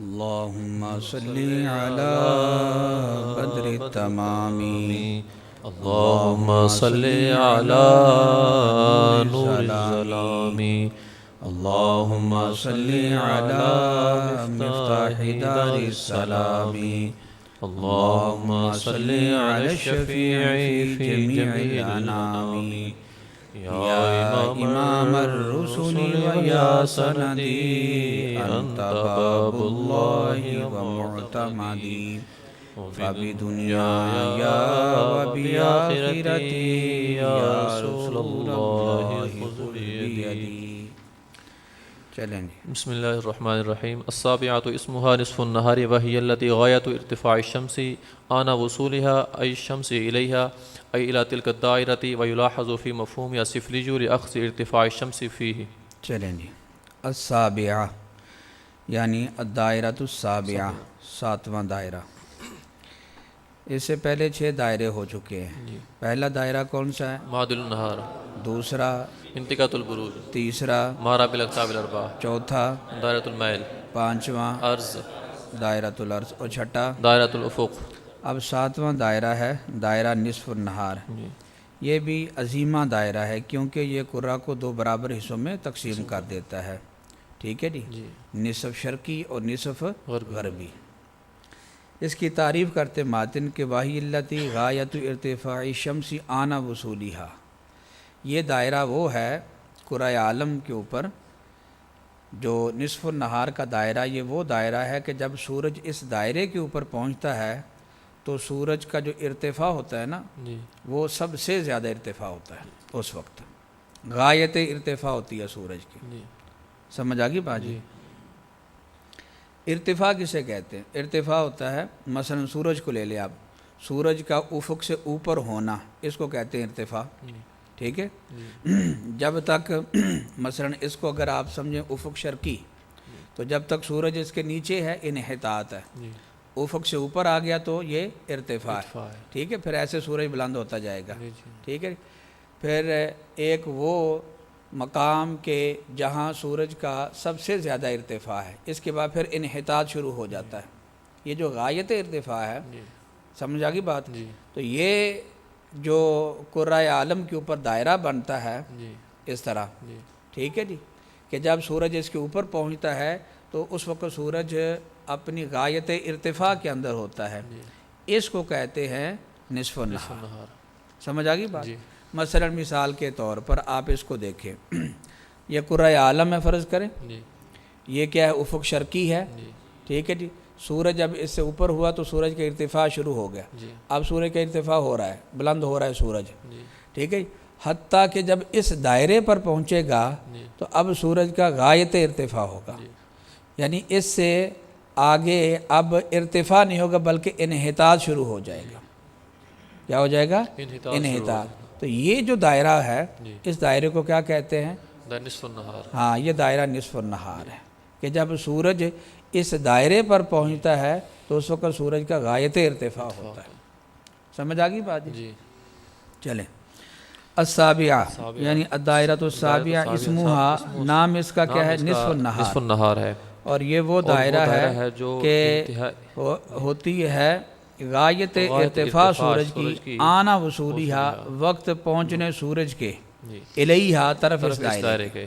اللهم صل على بدر التمام اللهم صل على نور الظلام اللهم صل على مفتاح دار السلام اللهم صل على الشفيع في جميع الأنام يا إمام الرسل ويا سندي أنت باب الله ومعتمدي فبدنياي وبآخرتي يا رسول الله خذ بيدي. چلیں جی. بسم الله الرحمن الرحيم. السابعة اسمها نصف النهار وهي التي غاية ارتفاع الشمس آن وصولها أي الشمس إليها أي إلى تلك الدائرة ويلاحظ في مفهومها السفلي لأخذ ارتفاع الشمس فيه. چلیں جی. السابعہ یعنی الدائرۃ السابعہ، ساتواں دائرہ. اس سے پہلے 6 دائرے ہو چکے ہیں. پہلا دائرہ کون سا ہے؟ معدل النهار. دوسرا انتقاۃ البروج. تیسرا مارا بالاقطاب الاربعہ. چوتھا دائرۃ المیل. پانچواں عرض. دائرۃ الارض اور چھٹا دائرۃ الافق. اب ساتواں دائرہ ہے دائرہ نصف النہار. یہ بھی عظیمہ دائرہ ہے کیونکہ یہ قرہ کو 2 برابر حصوں میں تقسیم کر دیتا ہے. ٹھیک ہے جی. نصف شرقی اور نصف غربی. اس کی تعریف کرتے ماتن کہ واہی التی غایت ارتفاع الشمس آن وصولها. یہ دائرہ وہ ہے قرہ عالم کے اوپر جو نصف النہار کا دائرہ. یہ وہ دائرہ ہے کہ جب سورج اس دائرے کے اوپر پہنچتا ہے تو سورج کا جو ارتفاع ہوتا ہے نا وہ سب سے زیادہ ارتفاع ہوتا ہے اس وقت. غایت ارتفاع ہوتی ہے سورج کی. سمجھ آ گئی بات جی. ارتفاع کسے کہتے ہیں؟ ارتفاع ہوتا ہے مثلا سورج کو لے لیں آپ. سورج کا افق سے اوپر ہونا اس کو کہتے ہیں ارتفاع. ٹھیک ہے. جب تک مثلا اس کو اگر آپ سمجھیں افق شرقی تو جب تک سورج اس کے نیچے ہے انحطاط ہے. افق سے اوپر آ گیا تو یہ ارتفاع ہے. ٹھیک ہے. پھر ایسے سورج بلند ہوتا جائے گا. ٹھیک ہے. پھر ایک وہ مقام کے جہاں سورج کا سب سے زیادہ ارتفاع ہے اس کے بعد پھر انحطاط شروع ہو جاتا ہے. یہ جو غایت ارتفاع ہے سمجھ آ گئی بات. تو یہ جو قرہ عالم کے اوپر دائرہ بنتا ہے اس طرح. ٹھیک ہے جی. کہ جب سورج اس کے اوپر پہنچتا ہے تو اس وقت سورج اپنی غایت ارتفاع کے اندر ہوتا ہے. اس کو کہتے ہیں نصف النہار. سمجھ آ گئی بات. مثلا مثال کے طور پر آپ اس کو دیکھیں. یہ قرہ عالم ہے فرض کریں. یہ کیا ہے؟ افق شرقی ہے. ٹھیک ہے جی. سورج جب اس سے اوپر ہوا تو سورج کا ارتفاع شروع ہو گیا. اب سورج کا ارتفاع ہو رہا ہے بلند ہو رہا ہے سورج. ٹھیک ہے. حتیٰ کہ جب اس دائرے پر پہنچے گا تو اب سورج کا غایت ارتفاع ہوگا. یعنی اس سے آگے اب ارتفاع نہیں ہوگا بلکہ انحطاط شروع ہو جائے گا. کیا ہو جائے گا؟ انحطاط. تو یہ جو دائرہ ہے اس دائرے کو کیا کہتے ہیں؟ نصف النہار. ہاں یہ دائرہ نصف النہار ہے کہ جب سورج اس دائرے پر پہنچتا ہے تو اس وقت سورج کا غایت ارتفاع ہوتا ہے. سمجھ آ گئی بات جی. چلیں. السابعہ یعنی الدائرۃ السابعہ اسمہا نام اس کا کیا ہے؟ نصف النہار. نصف النہار ہے. اور یہ وہ دائرہ ہے کہ ہوتی ہے غایت ارتفاع سورج کی آنا وصولیہا وقت پہنچنے سورج کے الیہا طرف اس دائرے کے.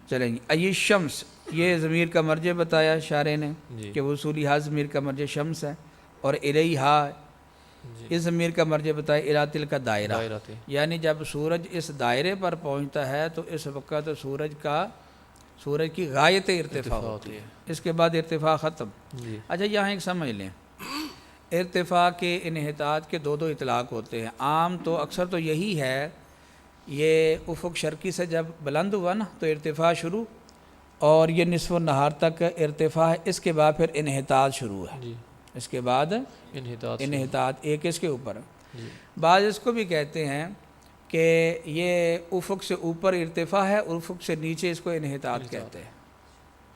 چلیں گے. ای الشمس یہ ضمیر کا مرجع بتایا شارح نے کہ وصولیہا ضمیر کا مرجع شمس ہے اور الیہا اس ضمیر کا مرجع بتایا الی تلک دائرہ. یعنی جب سورج اس دائرے پر پہنچتا ہے تو اس وقت سورج کی غایت ارتفاع ہوتی ہے. اس کے بعد ارتفاع ختم. اچھا یہاں ایک سمجھ لیں. ارتفاع کے انحطاط کے 2 اطلاق ہوتے ہیں. عام تو اکثر تو یہی ہے یہ افق شرقی سے جب بلند ہوا نا تو ارتفاع شروع اور یہ نصف النہار تک ارتفاع ہے. اس کے بعد پھر انحطاط شروع ہے. اس کے بعد انحطاط ایک اس کے اوپر. بعض اس کو بھی کہتے ہیں کہ یہ افق سے اوپر ارتفاع ہے اور افق سے نیچے اس کو انحطاط کہتے ہیں.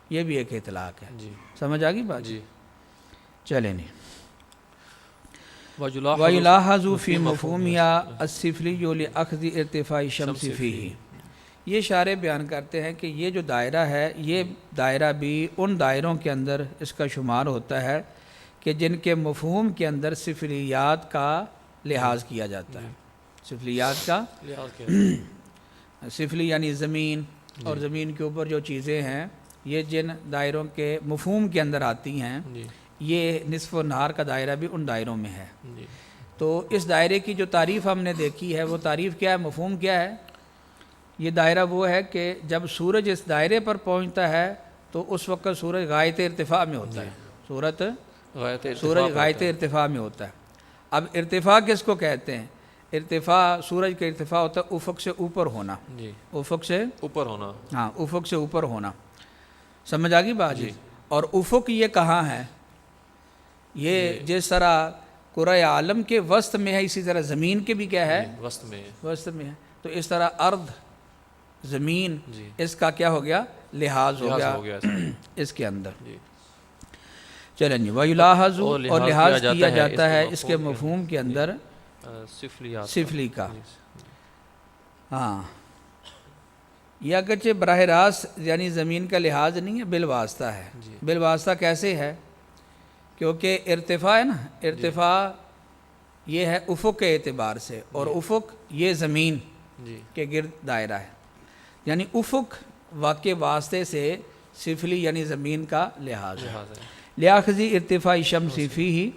یہ بھی ایک اطلاق ہے. سمجھ آ گئی بات. چلیں نہیں. وَيُلَاحَظُ فِي مَفْهُومِهَا السِّفْلِيُّ لِأَخْذِ ارْتِفَاعِ الشَّمْسِ فِيهِ. یہ شارح بیان کرتے ہیں کہ یہ جو دائرہ ہے یہ دائرہ بھی ان دائروں کے اندر اس کا شمار ہوتا ہے کہ جن کے مفہوم کے اندر سفلیات کا لحاظ کیا جاتا ہے. سفلیات کا سفلی یعنی زمین اور زمین کے اوپر جو چیزیں ہیں یہ جن دائروں کے مفہوم کے اندر آتی ہیں یہ نصف و نہار کا دائرہ بھی ان دائروں میں ہے. تو اس دائرے کی جو تعریف ہم نے دیکھی ہے وہ تعریف کیا ہے, مفہوم کیا ہے؟ یہ دائرہ وہ ہے کہ جب سورج اس دائرے پر پہنچتا ہے تو اس وقت سورج غایت ارتفاع میں ہوتا ہے. سورج غایت ارتفاع میں ہوتا ہے. اب ارتفاع کس کو کہتے ہیں؟ ارتفاع سورج کا ارتفاع ہوتا ہے افق سے اوپر ہونا. افق سے اوپر ہونا, ہاں افق سے اوپر ہونا. سمجھ آ گئی بات جی. اور افق یہ کہاں ہے؟ یہ جس طرح کرۂ عالم کے وسط میں ہے اسی طرح زمین کے بھی کیا ہے؟ وسط میں ہے. تو اس طرح ارض زمین اس کا کیا ہو گیا؟ لحاظ ہو گیا اس کے اندر. چلیں جی. وَيُلَاحَظُ اور لحاظ کیا جاتا ہے اس کے مفہوم کے اندر سفلی کا. ہاں یہ اگرچہ براہ راست یعنی زمین کا لحاظ نہیں ہے, بالواسطہ ہے. بالواسطہ کیسے ہے؟ کیونکہ ارتفاع ہے نا, ارتفاع یہ ہے افق کے اعتبار سے, اور افق یہ زمین کے گرد دائرہ ہے. یعنی افق واقع واسطے سے سفلی یعنی زمین کا لحاظ ہے. لیاخذی ارتفاع شمس فیہ,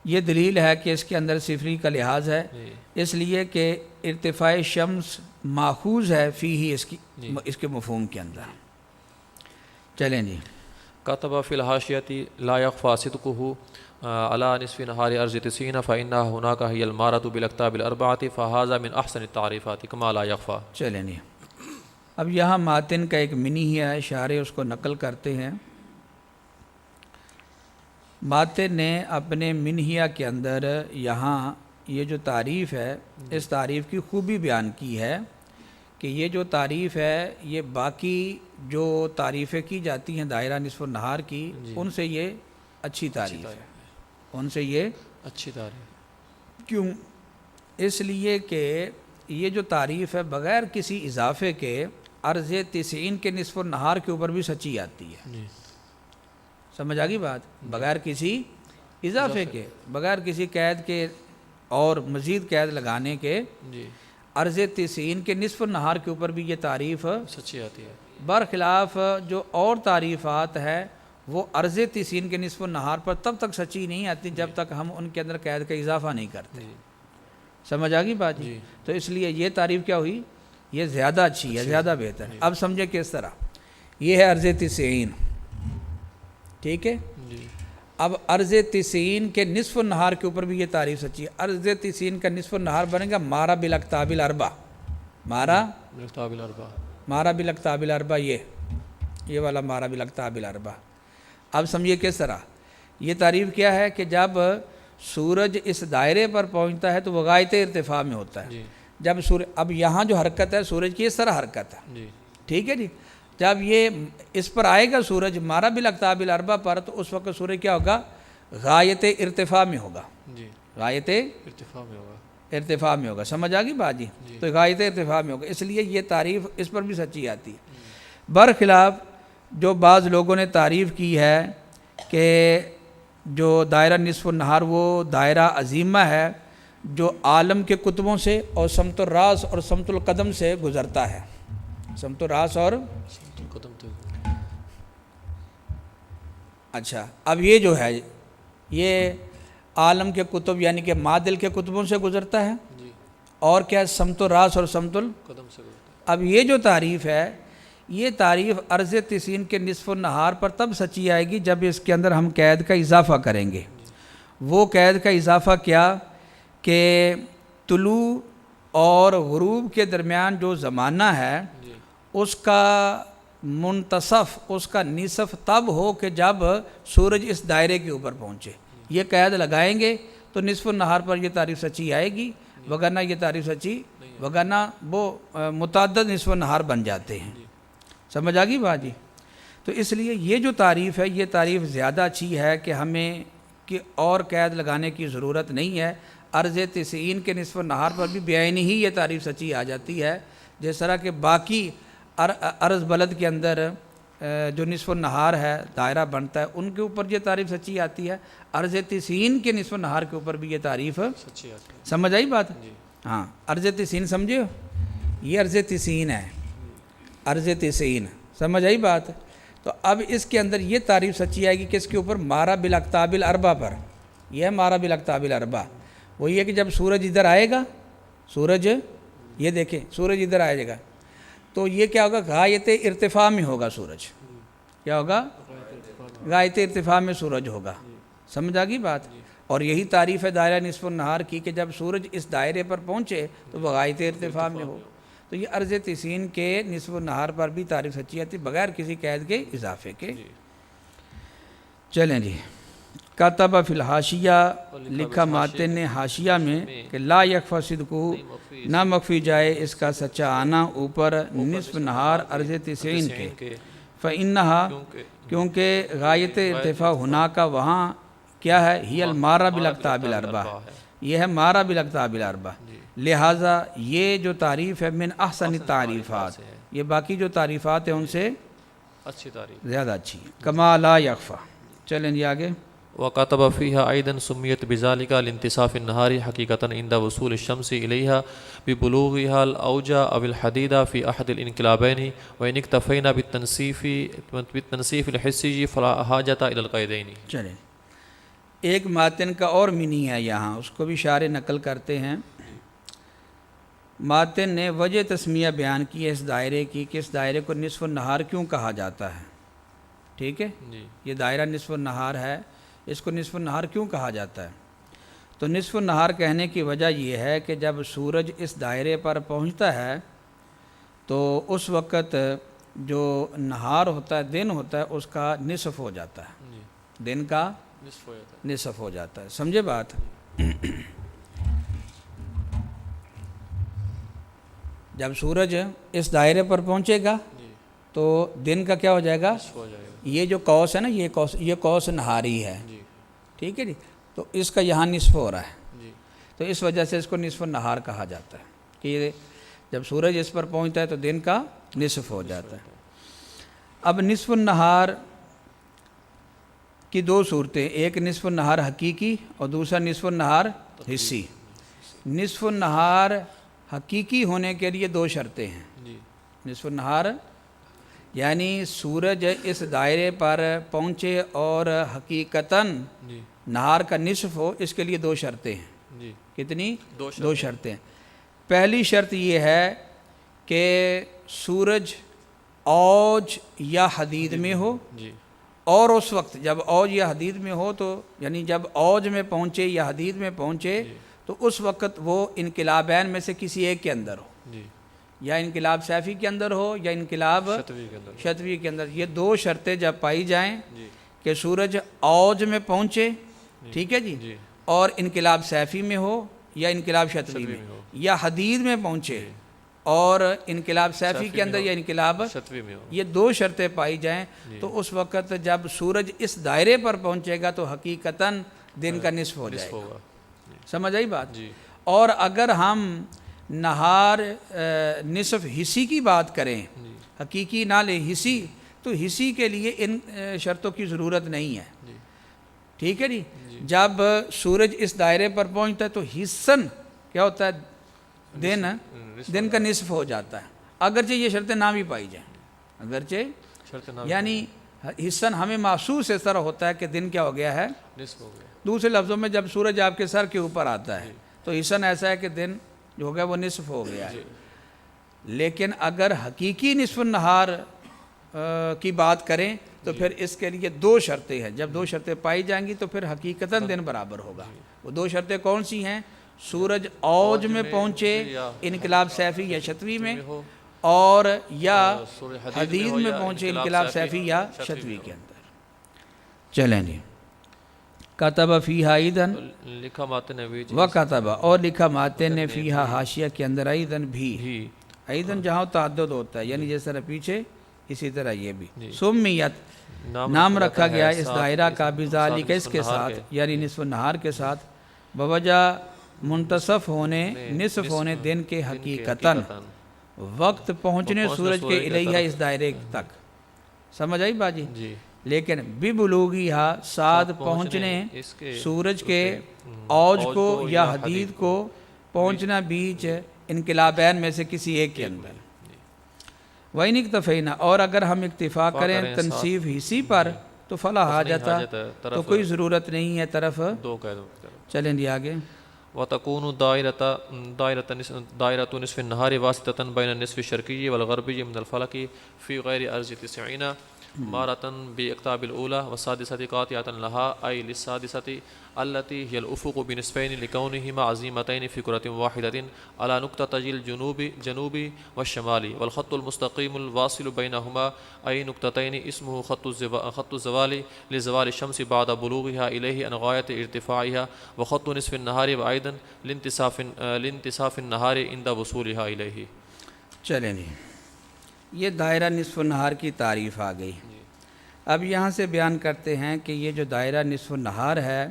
یہ دلیل ہے کہ اس کے اندر سفلی کا لحاظ ہے اس لیے کہ ارتفاع شمس ماخوذ ہے فیہ اس کے مفہوم کے اندر. چلیں جی. کتب فی الحاشیۃ لا یخفی صدقہ علی نصف نہار ارض 90 فإنہا ہناک ہی المارۃ بالاقطاب الاربعۃ فہذا من احسن التعریفات کما لا یخفی. چلیں جی. اب یہاں ماتن کا ایک منی ہے, شارح اس کو نقل کرتے ہیں. ماتن نے اپنے منہیہ کے اندر یہاں یہ جو تعریف ہے اس تعریف کی خوبی بیان کی ہے کہ یہ جو تعریف ہے یہ باقی جو تعریفیں کی جاتی ہیں دائرہ نصف النہار کی ان سے یہ اچھی تعریف ہے. ان سے یہ اچھی تعریف کیوں؟ اس لیے کہ یہ جو تعریف ہے بغیر کسی اضافے کے عرض 90 کے نصف النہار کے اوپر بھی سچی آتی ہے. سمجھ آ گئی بات؟ بغیر کسی اضافے کے, بغیر کسی قید کے اور مزید قید لگانے کے عرض 90 کے نصف النہار کے اوپر بھی یہ تعریف سچی آتی ہے. برخلاف جو اور تعریفات ہے وہ عرض 90 کے نصف النہار پر تب تک سچی نہیں آتی جب تک ہم ان کے اندر قید کا اضافہ نہیں کرتے. سمجھ آ گئی بات جی؟ تو اس لیے یہ تعریف کیا ہوئی؟ یہ زیادہ اچھی ہے, زیادہ بہتر ہے. اب سمجھے کس طرح. یہ ہے عرض 90, ٹھیک ہے. اب عرض 90 کے نصف النہار کے اوپر بھی یہ تعریف سچی ہے. عرض 90 کا نصف النہار بنے گا مارا بالاقطاب الاربع. مارا بالاقطاب الاربع, یہ والا مارا بالاقطاب الاربع. اب سمجھیے کس طرح. یہ تعریف کیا ہے کہ جب سورج اس دائرے پر پہنچتا ہے تو وہ غایت ارتفاع میں ہوتا ہے. جب اب یہاں جو حرکت ہے سورج کی اس طرح حرکت ہے, ٹھیک ہے جی. جب یہ اس پر آئے گا سورج مارا بالاقطاب الاربع پر تو اس وقت سورج کیا ہوگا؟ غایت ارتفاع میں ہوگا. غایت ارتفاع میں ہوگا. سمجھ آ گئی بات جی؟ تو غایت ارتفاع میں ہوگا, اس لیے یہ تعریف اس پر بھی سچی آتی ہے. برخلاف جو بعض لوگوں نے تعریف کی ہے کہ جو دائرہ نصف النہار وہ دائرہ عظیمہ ہے جو عالم کے کتبوں سے اور سمت الراس اور سمت القدم سے گزرتا ہے. سمت الراس اور اچھا, اب یہ جو ہے یہ عالم کے کتب یعنی کہ معدل کے کتبوں سے گزرتا ہے اور کیا سمت الراس اور سمت القدم سے گزرتا ہے. اب یہ جو تعریف ہے یہ تعریف عرض 90 کے نصف النہار پر تب سچی آئے گی جب اس کے اندر ہم قید کا اضافہ کریں گے. وہ قید کا اضافہ کیا کہ طلوع اور غروب کے درمیان جو زمانہ ہے اس کا منتصف, اس کا نصف تب ہو کہ جب سورج اس دائرے کے اوپر پہنچے. یہ قید لگائیں گے تو نصف النہار پر یہ تعریف سچی آئے گی, وگرنہ یہ تعریف سچی, وگرنہ وہ متعدد نصف النہار بن جاتے ہیں. سمجھ آ گئی بات جی؟ تو اس لیے یہ جو تعریف ہے یہ تعریف زیادہ اچھی ہے کہ ہمیں کہ اور قید لگانے کی ضرورت نہیں ہے. عرض 90 کے نصف النہار پر بھی بعینی ہی یہ تعریف سچی آ جاتی ہے جس طرح کہ باقی عرض بلد کے اندر جو نصف النہار ہے دائرہ بنتا ہے ان کے اوپر یہ تعریف سچی آتی ہے، عرض تسین کے نصف النہار کے اوپر بھی یہ تعریف سچی آتی ہے۔ سمجھ آئی بات؟ جی ہاں، عرض تسین سمجھے ہو، یہ عرض تسین ہے، عرض تسین سمجھ آئی بات؟ تو اب اس کے اندر یہ تعریف سچی آئے گی کس کے اوپر؟ مارا بالاقطاب الاربع پر، یہ ہے مارا بالاقطاب الاربع۔ وہ یہ کہ جب سورج ادھر آئے گا، سورج یہ دیکھیں سورج ادھر آئے گا تو یہ کیا ہوگا؟ غایت ارتفاع میں ہوگا سورج، کیا ہوگا؟ غایت ارتفاع میں سورج ہوگا، سمجھ آگی بات؟ اور یہی تعریف ہے دائرہ نصف النہار کی کہ جب سورج اس دائرے پر پہنچے تو وہ غایت ارتفاع میں ہو۔ تو یہ عرض تسین کے نصف النہار پر بھی تعریف سچی آتی بغیر کسی قید کے اضافے کے۔ چلیں جی، کتب فی الحاشیہ، لکھا ماتن نے حاشیہ میں کہ لا یکفی صدقہ، نہ مخفی جائے اس کا سچا آنا اوپر نصف نہار عرض تسین کے، فإنہا، کیونکہ غایت ارتفاع ہونا کا وہاں کیا ہے؟ ہی المارا بالاقطاب الاربع، یہ ہے مارا بالاقطاب الاربع، لہٰذا یہ جو تعریف ہے من احسن التعریفات، یہ باقی جو تعریفات ہیں ان سے اچھی تعریف، زیادہ اچھی ہے۔ کما لا یکفی، چلیں جی آگے۔ وكتب فيها أيضا سميت بذلك لانتصاف النهار حقيقة عند وصول الشمس إليها ببلوغها الأوج أو الحديد في أحد الانقلابين، وإن اكتفينا بالتنصيف الحسي فلا حاجة إلى القيدين۔ چلیں، ایک ماتن کا اور مینی ہے یہاں، اس کو بھی شارح نقل کرتے ہیں۔ ماتن نے وجہ تسمیہ بیان کی ہے اس دائرے کی کہ اس دائرے کو نصف النہار کیوں کہا جاتا ہے، ٹھیک ہے؟ یہ دائرہ نصف النہار ہے، اس کو نصف النہار کیوں کہا جاتا ہے؟ تو نصف النہار کہنے کی وجہ یہ ہے کہ جب سورج اس دائرے پر پہنچتا ہے تو اس وقت جو نہار ہوتا ہے، دن ہوتا ہے، اس کا نصف ہو جاتا ہے، دن کا نصف ہو جاتا ہے، سمجھے بات؟ جب سورج اس دائرے پر پہنچے گا تو دن کا کیا ہو جائے گا؟ یہ جو قوس ہے نا، یہ قوس نہاری ہے، ٹھیک ہے جی؟ تو اس کا یہاں نصف ہو رہا ہے، تو اس وجہ سے اس کو نصف النہار کہا جاتا ہے کہ یہ جب سورج اس پر پہنچتا ہے تو دن کا نصف ہو جاتا ہے۔ اب نصف النہار کی دو صورتیں، ایک نصف النہار حقیقی اور دوسرا نصف النہار حصی۔ نصف النہار حقیقی ہونے کے لیے دو شرطیں ہیں۔ نصف النہار یعنی سورج اس دائرے پر پہنچے اور حقیقتاً نہار کا نصف ہو، اس کے لیے دو شرطیں ہیں۔ کتنی؟ دو شرطیں۔ پہلی شرط یہ ہے کہ سورج اوج یا حدید میں ہو، اور اس وقت جب اوج یا حدید میں ہو تو یعنی جب اوج میں پہنچے یا حدید میں پہنچے تو اس وقت وہ انقلابین میں سے کسی ایک کے اندر ہو، یا انقلاب سیفی کے اندر ہو یا انقلاب شتوی کے اندر۔ یہ دو شرطیں جب پائی جائیں کہ سورج اوج میں پہنچے، ٹھیک ہے جی، اور انقلاب سیفی میں ہو یا انقلاب شتوی میں، یا حدید میں پہنچے اور انقلاب سیفی کے اندر یا انقلاب شتوی میں ہو، یہ دو شرطیں پائی جائیں تو اس وقت جب سورج اس دائرے پر پہنچے گا تو حقیقتاً دن کا نصف ہو جائے گا۔ سمجھ آئی بات؟ اور اگر ہم نہار نصف حصی کی بات کریں، حقیقی نہ لیں حصی، تو حصی کے لیے ان شرطوں کی ضرورت نہیں ہے، ٹھیک ہے جی؟ جب سورج اس دائرے پر پہنچتا ہے تو حصاً کیا ہوتا ہے؟ دن کا نصف ہو جاتا ہے، اگرچہ یہ شرطیں نہ بھی پائی جائیں، اگرچہ یعنی حصاً ہمیں محسوس اس طرح ہوتا ہے کہ دن کیا ہو گیا ہے، نصف ہو گیا۔ دوسرے لفظوں میں جب سورج آپ کے سر کے اوپر آتا ہے تو حصاً ایسا ہے کہ دن جو ہو گیا وہ نصف ہو گیا ہے۔ لیکن اگر حقیقی نصف النہار کی بات کریں تو پھر اس کے لیے دو شرطیں ہیں، جب دو شرطیں پائی جائیں گی تو پھر حقیقتاً دن برابر ہوگا۔ وہ دو شرطیں کون سی ہیں؟ سورج اوج میں پہنچے انقلاب سیفی یا شتوی میں، اور یا حدید میں پہنچے انقلاب سیفی یا شتوی کے اندر۔ چلیں جی، کتب فیہا ایدن، لکھا ماتن نے بھی، وکتب، اور لکھا ماتن نے فیہا حاشیہ کے اندر ایدن بھی، ایدن جہاں تعدد ہوتا ہے یعنی جس طرح پیچھے اسی طرح یہ بھی، سمیت نام رکھا گیا اس دائرہ کا بذالک اس کے ساتھ یعنی نصف النہار کے ساتھ، بوجہ منتصف ہونے نصف ہونے دن کے حقیقتاً، وقت پہنچنے سورج کے الیہ اس دائرے تک، سمجھ آئی بات جی؟ جی لیکن ببلوغیہا ساتھ پہنچنے اس کے سورج کے اوج کو یا حدید کو پہنچنا بیچ انقلابین میں سے کسی ایک کے اندر۔ وَإِنِ اكْتَفَيْنَا، اور اگر ہم اکتفا کریں تنصیف حصی پر تو فلا حاجتا، تو کوئی ضرورت نہیں ہے طرف دو قیدوں کی طرف۔ چلیں جی آگے۔ وتكون دائرة نصف النهار واسطة بين النصف الشرقي والغربي من الفلك في غير أرض 90 مارة بإقطاب الأولى والسادسة قاطعة لها أي للسادسة التي هي الأفق بنصفين لكونهما عظيمتين في كرة واحدة على نقطتي الجنوب والشمال، والخط المستقيم الواصل بينهما أي نقطتين اسمه خط الزوال لزوال الشمس بعد بلوغها إليه عن غاية ارتفاعها، وخط نصف النهار وأيضا لانتصاف النهار عند وصولها إليه۔ چلیں جی، یہ دائرہ نصف النہار کی تعریف آ گئی۔ اب یہاں سے بیان کرتے ہیں کہ یہ جو دائرہ نصف النہار ہے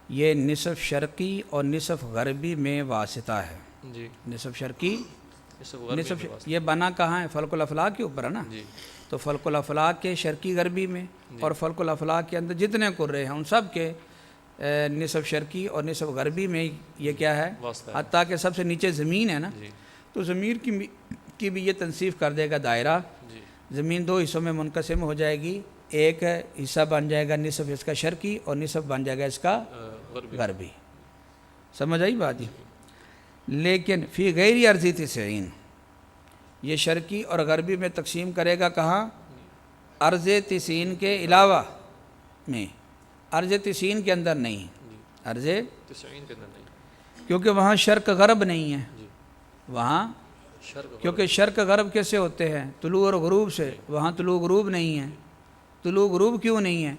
یہ نصف شرقی اور نصف غربی میں واسطہ ہے۔ جی نصف شرقی نصف یہ بنا کہاں ہے؟ فلک الافلاک کے اوپر ہے نا؟ جی تو فلک الافلاک کے شرقی غربی میں، اور فلک الافلاک کے اندر جتنے قرے ہیں ان سب کے نصف شرقی اور نصف غربی میں یہ کیا ہے؟ واسطہ ہے۔ حتیٰ کہ سب سے نیچے زمین ہے نا، جی تو زمین کی بھی یہ تنصیف کر دے گا دائرہ۔ جی زمین دو حصوں میں منقسم ہو جائے گی، ایک حصہ بن جائے گا نصف اس کا شرقی اور نصف بن جائے گا اس کا غربی۔ سمجھ آئی بات جی؟ لیکن فی غیر ارضی 90، یہ شرقی اور غربی میں تقسیم کرے گا کہاں؟ ارض 90 کے علاوہ میں، ارض 90 کے اندر نہیں، ارض 90 کے اندر نہیں، کیونکہ وہاں شرق غرب نہیں ہے جی وہاں، شرق کیونکہ شرق غرب کیسے ہوتے ہیں؟ طلوع اور غروب سے، وہاں طلوع غروب نہیں ہے۔ طلوع غروب کیوں نہیں ہے؟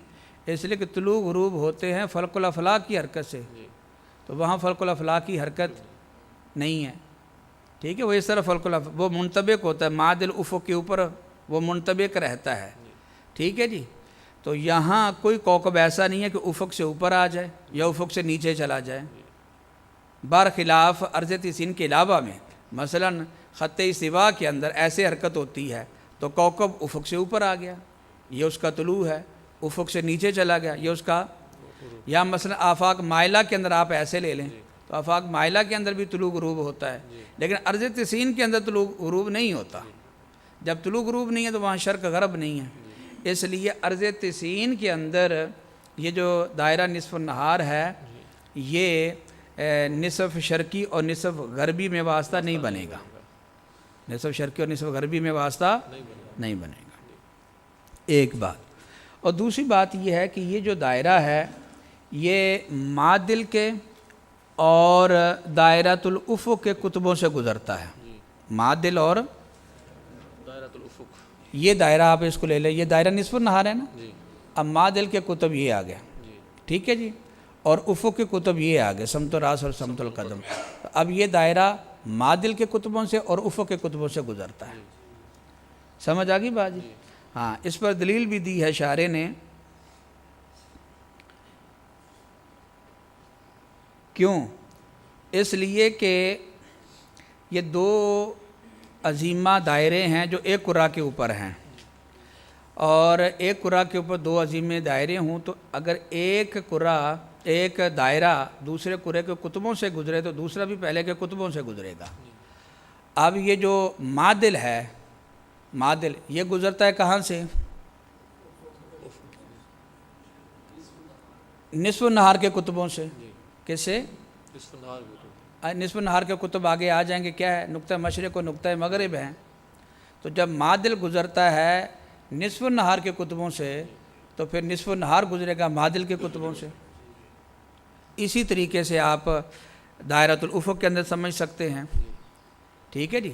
اس لیے کہ طلوع غروب ہوتے ہیں فلک الافلاک کی حرکت سے، جی تو وہاں فلک الافلاک کی حرکت نہیں ہے، ٹھیک ہے؟ وہ اس طرح فلک الافلاک وہ منطبق ہوتا ہے معادل افق کے اوپر، وہ منطبق رہتا ہے، ٹھیک ہے جی؟ تو یہاں کوئی کوکب ایسا نہیں ہے کہ افق سے اوپر آ جائے یا افق سے نیچے چلا جائے، برخلاف ارض 90 کے علاوہ میں۔ مثلا خط استوا کے اندر ایسے حرکت ہوتی ہے تو کوکب افق سے اوپر آ گیا، یہ اس کا طلوع ہے، افق سے نیچے چلا گیا، یہ اس کا۔ یا مثلا آفاق مائلہ کے اندر آپ ایسے لے لیں تو آفاق مائلہ کے اندر بھی طلوع غروب ہوتا ہے، لیکن ارض 90 کے اندر طلوع غروب نہیں ہوتا۔ جب طلوع غروب نہیں ہے تو وہاں شرق غرب نہیں ہے، اس لیے ارض 90 کے اندر یہ جو دائرہ نصف النہار ہے یہ نصف شرقی اور نصف غربی میں واسطہ نہیں بنے گا، نصف شرقی اور نصف غربی میں واسطہ نہیں بنے گا، ایک بات۔ اور دوسری بات یہ ہے کہ یہ جو دائرہ ہے یہ معدل کے اور دائرۃ الافق کے کتبوں سے گزرتا ہے، معدل اور دائرۃ الافق، یہ دائرہ آپ اس کو لے لیں، یہ دائرہ نصف النہار ہے نا، جی اب معدل کے کتب یہ آ گیا، جی ٹھیک ہے جی، اور افق کے کتب یہ آ گئے، سمت الراس اور سمت القدم۔ اب یہ دائرہ معدل کے کتبوں سے اور افق کے کتبوں سے گزرتا ہے، سمجھ آ گئی بات جی؟ ہاں، اس پر دلیل بھی دی ہے شارح نے، کیوں؟ اس لیے کہ یہ دو عظیمہ دائرے ہیں جو ایک قرہ کے اوپر ہیں، اور ایک قرہ کے اوپر دو عظیمہ دائرے ہوں تو اگر ایک قرہ ایک دائرہ دوسرے قرے کے کتبوں سے گزرے تو دوسرا بھی پہلے کے کتبوں سے گزرے گا۔ اب یہ جو معدل ہے، معدل یہ گزرتا ہے کہاں سے؟ نصف النہار کے کتبوں سے۔ کس سے؟ نصف النہار بھی تو نصف النہار کے کتب آگے آ جائیں گے، کیا ہے؟ نقطہ مشرق و نقطہ مغرب ہیں، تو جب معدل گزرتا ہے نصف النہار کے کتبوں سے تو پھر نصف النہار گزرے گا معدل کے کتبوں سے۔ اسی طریقے سے آپ دائرۃ الافق کے اندر سمجھ سکتے ہیں، ٹھیک ہے جی؟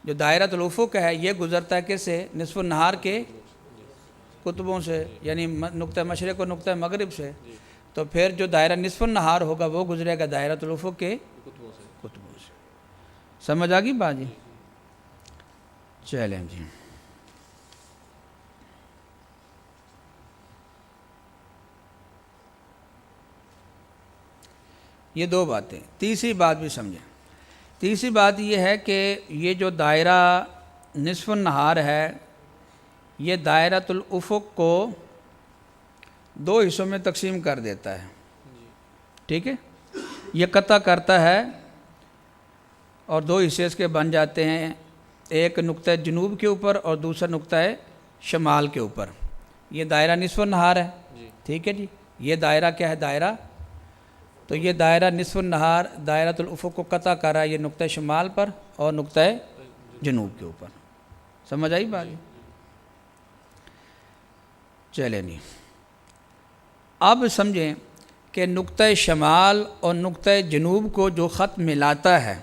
جو دائرۃ الافق ہے یہ گزرتا ہے کس سے؟ نصف النہار کے کتبوں سے، یعنی نقطہ مشرق و نقطہ مغرب سے، تو پھر جو دائرہ نصف النہار ہوگا وہ گزرے گا دائرۃ الافق کے کتبوں سے۔ سمجھ آ گئی بات جی؟ چلیں جی، یہ دو باتیں۔ تیسری بات بھی سمجھیں تیسری بات یہ ہے کہ یہ جو دائرہ نصف النہار ہے یہ دائرۃ الافق کو دو حصوں میں تقسیم کر دیتا ہے، ٹھیک ہے، یہ قطع کرتا ہے اور دو حصے اس کے بن جاتے ہیں، ایک نقطہ جنوب کے اوپر اور دوسرا نقطہ شمال کے اوپر۔ یہ دائرہ نصف النہار ہے، ٹھیک ہے جی، یہ دائرہ کیا ہے دائرہ، تو یہ دائرہ نصف النہار دائرۃ الافق کو قطع کر رہا ہے، یہ نقطہ شمال پر اور نقطہ جنوب کے اوپر۔ سمجھ آئی بات؟ چلیں نہیں، اب سمجھیں کہ نقطہ شمال اور نقطہ جنوب کو جو خط ملاتا ہے،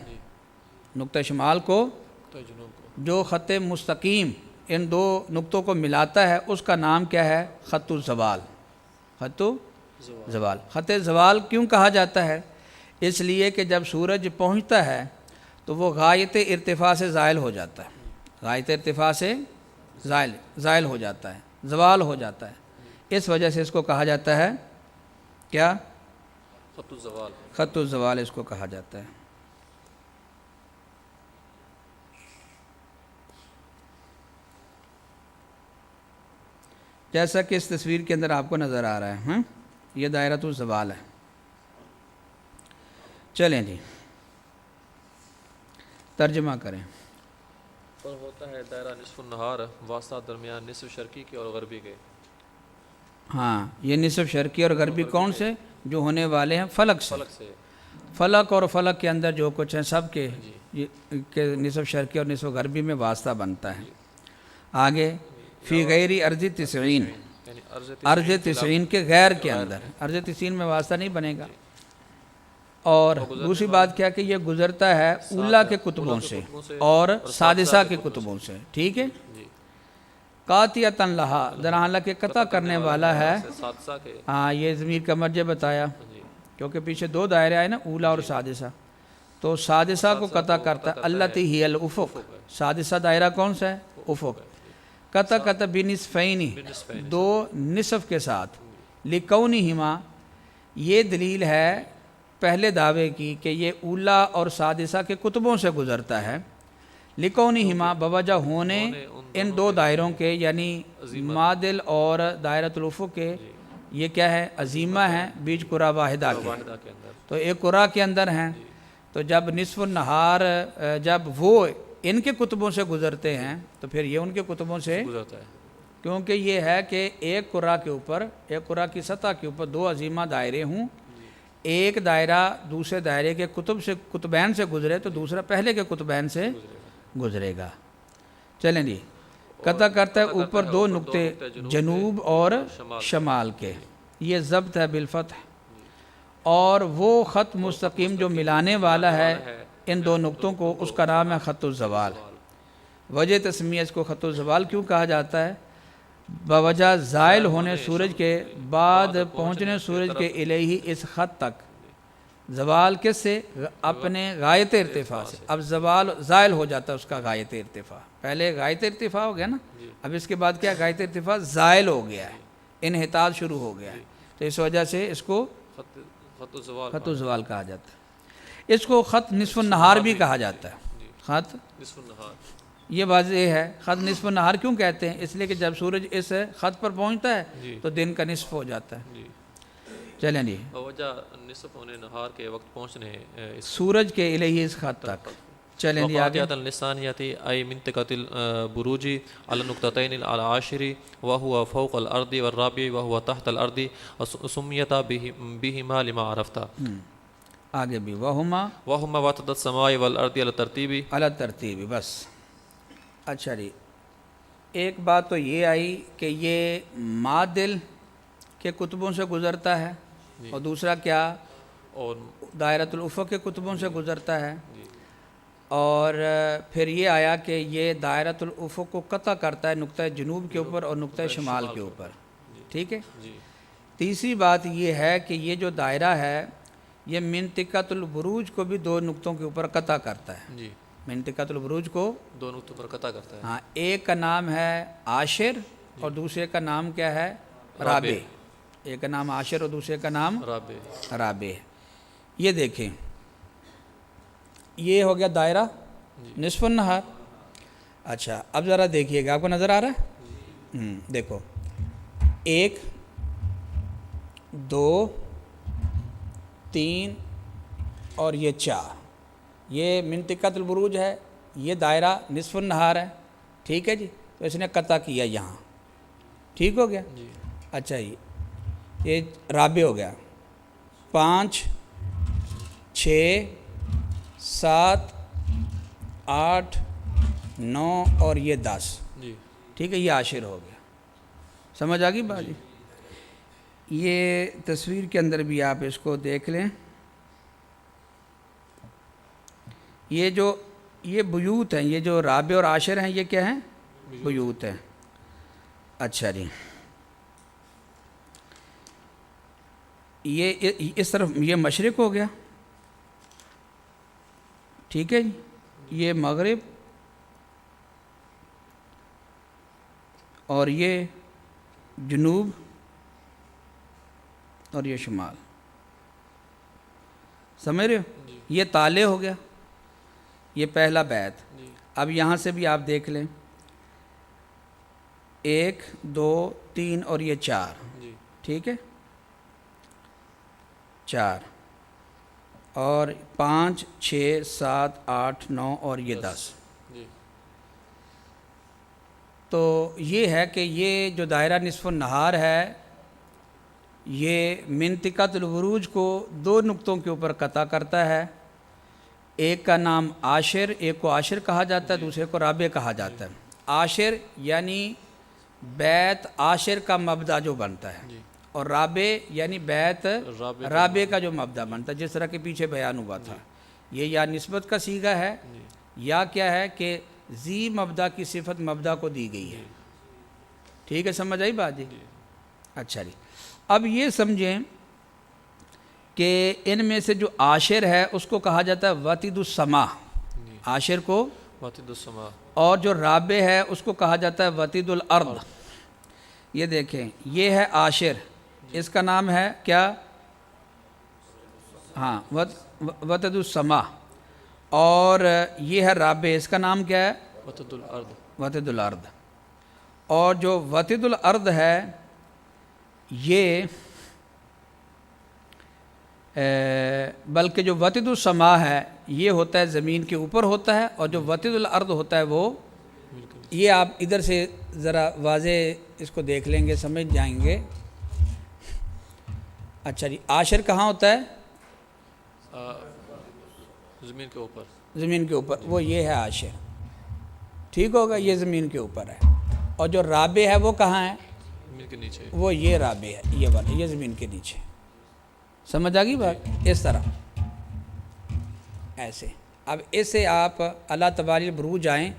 نقطہ شمال کو جو خط مستقیم ان دو نقطوں کو ملاتا ہے اس کا نام کیا ہے؟ خط الزوال۔ خط زوال، خط زوال کیوں کہا جاتا ہے؟ اس لیے کہ جب سورج پہنچتا ہے تو وہ غایت ارتفاع سے زائل ہو جاتا ہے، غایت ارتفاع سے زائل ہو جاتا ہے، زوال ہو جاتا ہے، اس وجہ سے اس کو کہا جاتا ہے کیا؟ خط الزوال۔ خط الزوال اس کو کہا جاتا ہے۔ جیسا کہ اس تصویر کے اندر آپ کو نظر آ رہا ہے، یہ دائرۃ الزوال ہے۔ چلیں جی ترجمہ کریں۔ پر ہوتا ہے دائرہ نصف النہار واسطہ درمیان نصف شرقی کے اور غربی کے۔ ہاں، یہ نصف شرقی اور غربی کون سے؟ جو ہونے والے ہیں فلک سے۔ فلک اور فلک کے اندر جو کچھ ہیں سب کے نصف شرقی اور نصف غربی میں واسطہ بنتا ہے۔ آگے فی غیر ارض تسعین، ارض تسعین کے غیر کے اندر، ارض تسعین میں واسطہ نہیں بنے گا۔ اور دوسری بات کیا کہ یہ گزرتا ہے اولا کے کتبوں سے اور سادسہ کے کتبوں سے، ٹھیک ہے، قاطعتاً لہا، درحالہ کے قطع کرنے والا ہے۔ ہاں، یہ ضمیر کا مرجع بتایا کیونکہ پیچھے دو دائرے آئے نا، اولا اور سادسہ، تو سادسہ کو قطع کرتا ہے، اللتی ہی الافق، سادسہ دائرہ کون سا ہے؟ افق، قطع بنصفین، دو نصف کے ساتھ، لکونہما، یہ دلیل ہے پہلے دعوے کی کہ یہ اولا اور سادسہ کے کتبوں سے گزرتا ہے، لکونہما بوجہ ہونے ان دو دائروں کے، یعنی معدل اور دائرۃ الافق کے، یہ کیا ہے؟ عظیمہ ہیں، بیچ قرہ واحدہ کے، تو ایک قرہ کے اندر ہیں، تو جب نصف النہار جب وہ ان کے کتبوں سے گزرتے ہیں تو پھر یہ ان کے کتبوں سے گزرتا ہے، کیونکہ یہ ہے کہ ایک قرہ کے اوپر، ایک قرہ کی سطح کے اوپر دو عظیمہ دائرے ہوں، ایک دائرہ دوسرے دائرے کے قطبین سے گزرے تو دوسرا پہلے کے قطبین سے گزرے گا۔ چلیں جی، قطع کرتا ہے اوپر دو نقطے جنوب اور شمال کے، یہ ضبط ہے بالفتح، اور وہ خط مستقیم جو ملانے والا ہے ان دو نقطوں کو، اس کا نام ہے خط الزوال۔ وجہ تسمیہ اس کو خط الزوال کیوں کہا جاتا ہے؟ بوجہ زائل ہونے سورج کے بعد پہنچنے سورج کے الیہ اس خط تک، زوال کس سے؟ اپنے غایت ارتفاع سے۔ اب زوال زائل ہو جاتا ہے اس کا غایت ارتفاع، پہلے غایت ارتفاع ہو گیا نا، اب اس کے بعد کیا؟ غایت ارتفاع زائل ہو گیا ہے، انحطاط شروع ہو گیا ہے، تو اس وجہ سے اس کو خط الزوال کہا جاتا ہے۔ اس کو خط نصف النہار بھی کہا جاتا ہے، خط نصف النہار، یہ واضح ہے۔ خط نصف النہار کیوں کہتے ہیں؟ اس لیے کہ جب سورج اس خط پر پہنچتا ہے تو دن کا نصف ہو جاتا ہے۔ چلیں جی، وجہ نصف ہونے نہار کے وقت پہنچنے سورج کے الیہ اس خط تک، چلیں جی آگے۔ وقاطعۃ اللسانیتی ای منطقۃ البروج علی النقطتین العاشر وهو فوق الارض والرابع وهو تحت الارض سمیت بہما لما عرفت۔ آگے بھی وہما وسط السماء والارض علی الترتیب، بس۔ اچھا جی، ایک بات تو یہ آئی کہ یہ معدل کے کتبوں سے گزرتا ہے، اور دوسرا کیا؟ اور دائرۃ الافق کے کتبوں سے گزرتا ہے، اور پھر یہ آیا کہ یہ دائرۃ الافق کو قطع کرتا ہے نقطہ جنوب کے اوپر اور نقطہ شمال کے اوپر، ٹھیک ہے۔ تیسری بات یہ ہے کہ یہ جو دائرہ ہے یہ منطقۃ البروج کو بھی دو نقطوں کے اوپر قطع کرتا ہے، منطقۃ البروج کو دو نقطوں پر قطع کرتا ہے۔ ہاں، ایک کا نام ہے عاشر اور دوسرے کا نام کیا ہے؟ رابع۔ ایک کا نام عاشر اور دوسرے کا نام رابع۔ یہ دیکھیں، یہ ہو گیا دائرہ نصف النہار۔ اچھا اب ذرا دیکھیے گا، آپ کو نظر آ رہا ہے؟ دیکھو 1 2 3 اور یہ 4، یہ منطقۃ البروج ہے، یہ دائرہ نصف النہار ہے، ٹھیک ہے جی۔ تو اس نے قطع کیا یہاں، ٹھیک ہو گیا۔ اچھا یہ رابع ہو گیا، 5 6 7 8 9 اور یہ 10، ٹھیک ہے، یہ عاشر ہو گیا۔ سمجھ آ گئی بات جی؟ یہ تصویر کے اندر بھی آپ اس کو دیکھ لیں، یہ بیوت ہیں، یہ جو رابع اور عاشر ہیں یہ کیا ہیں؟ بیوت ہیں۔ اچھا جی، یہ اس طرف یہ مشرق ہو گیا، ٹھیک ہے جی، یہ مغرب اور یہ جنوب اور یہ شمال، سمجھ رہے ہو؟ یہ تالے ہو گیا، یہ پہلا بیت۔ اب یہاں سے بھی آپ دیکھ لیں، 1 2 3 اور یہ 4، ٹھیک ہے، 4 اور 5 6 7 8 9 اور یہ 10۔ تو یہ ہے کہ یہ جو دائرہ نصف النہار ہے یہ منطقۃ البروج کو 2 نقطوں کے اوپر قطع کرتا ہے، ایک کا نام عاشر، ایک کو عاشر کہا جاتا ہے، دوسرے کو رابع کہا جاتا ہے۔ عاشر یعنی بیت عاشر کا مبدا جو بنتا ہے، اور رابع یعنی بیت رابع کا جو مبدا بنتا ہے، جس طرح کے پیچھے بیان ہوا تھا۔ یہ یا نسبت کا صیغہ ہے یا کیا ہے کہ ذی مبدا کی صفت مبدا کو دی گئی ہے، ٹھیک ہے، سمجھ آئی بات جی؟ اچھا جی، اب یہ سمجھیں کہ ان میں سے جو عاشر ہے اس کو کہا جاتا ہے وطید السما، عاشر کو وطید السما، اور جو رابع ہے اس کو کہا جاتا ہے وطید الارض۔ یہ دیکھیں یہ ہے عاشر، اس کا نام ہے کیا؟ ہاں وطید السما، اور یہ ہے رابع، اس کا نام کیا ہے؟ وطید الارض، وطید الارض۔ اور جو وطید الارض ہے یہ بلکہ جو وطید السما ہے یہ ہوتا ہے زمین کے اوپر ہوتا ہے، اور جو وطید الارض ہوتا ہے وہ یہ آپ ادھر سے ذرا واضح اس کو دیکھ لیں گے، سمجھ جائیں گے۔ اچھا جی، عاشر کہاں ہوتا ہے؟ زمین کے اوپر، زمین کے اوپر، وہ یہ ہے عاشر، ٹھیک ہوگا، یہ زمین کے اوپر ہے۔ اور جو رابع ہے وہ کہاں ہے؟ زمین کے نیچے، وہ یہ رابع ہے، یہ والا، یہ زمین کے نیچے۔ سمجھ آ گئی بات؟ اس طرح ایسے۔ اب اس سے آپ اللہ تبارک البروج آئیں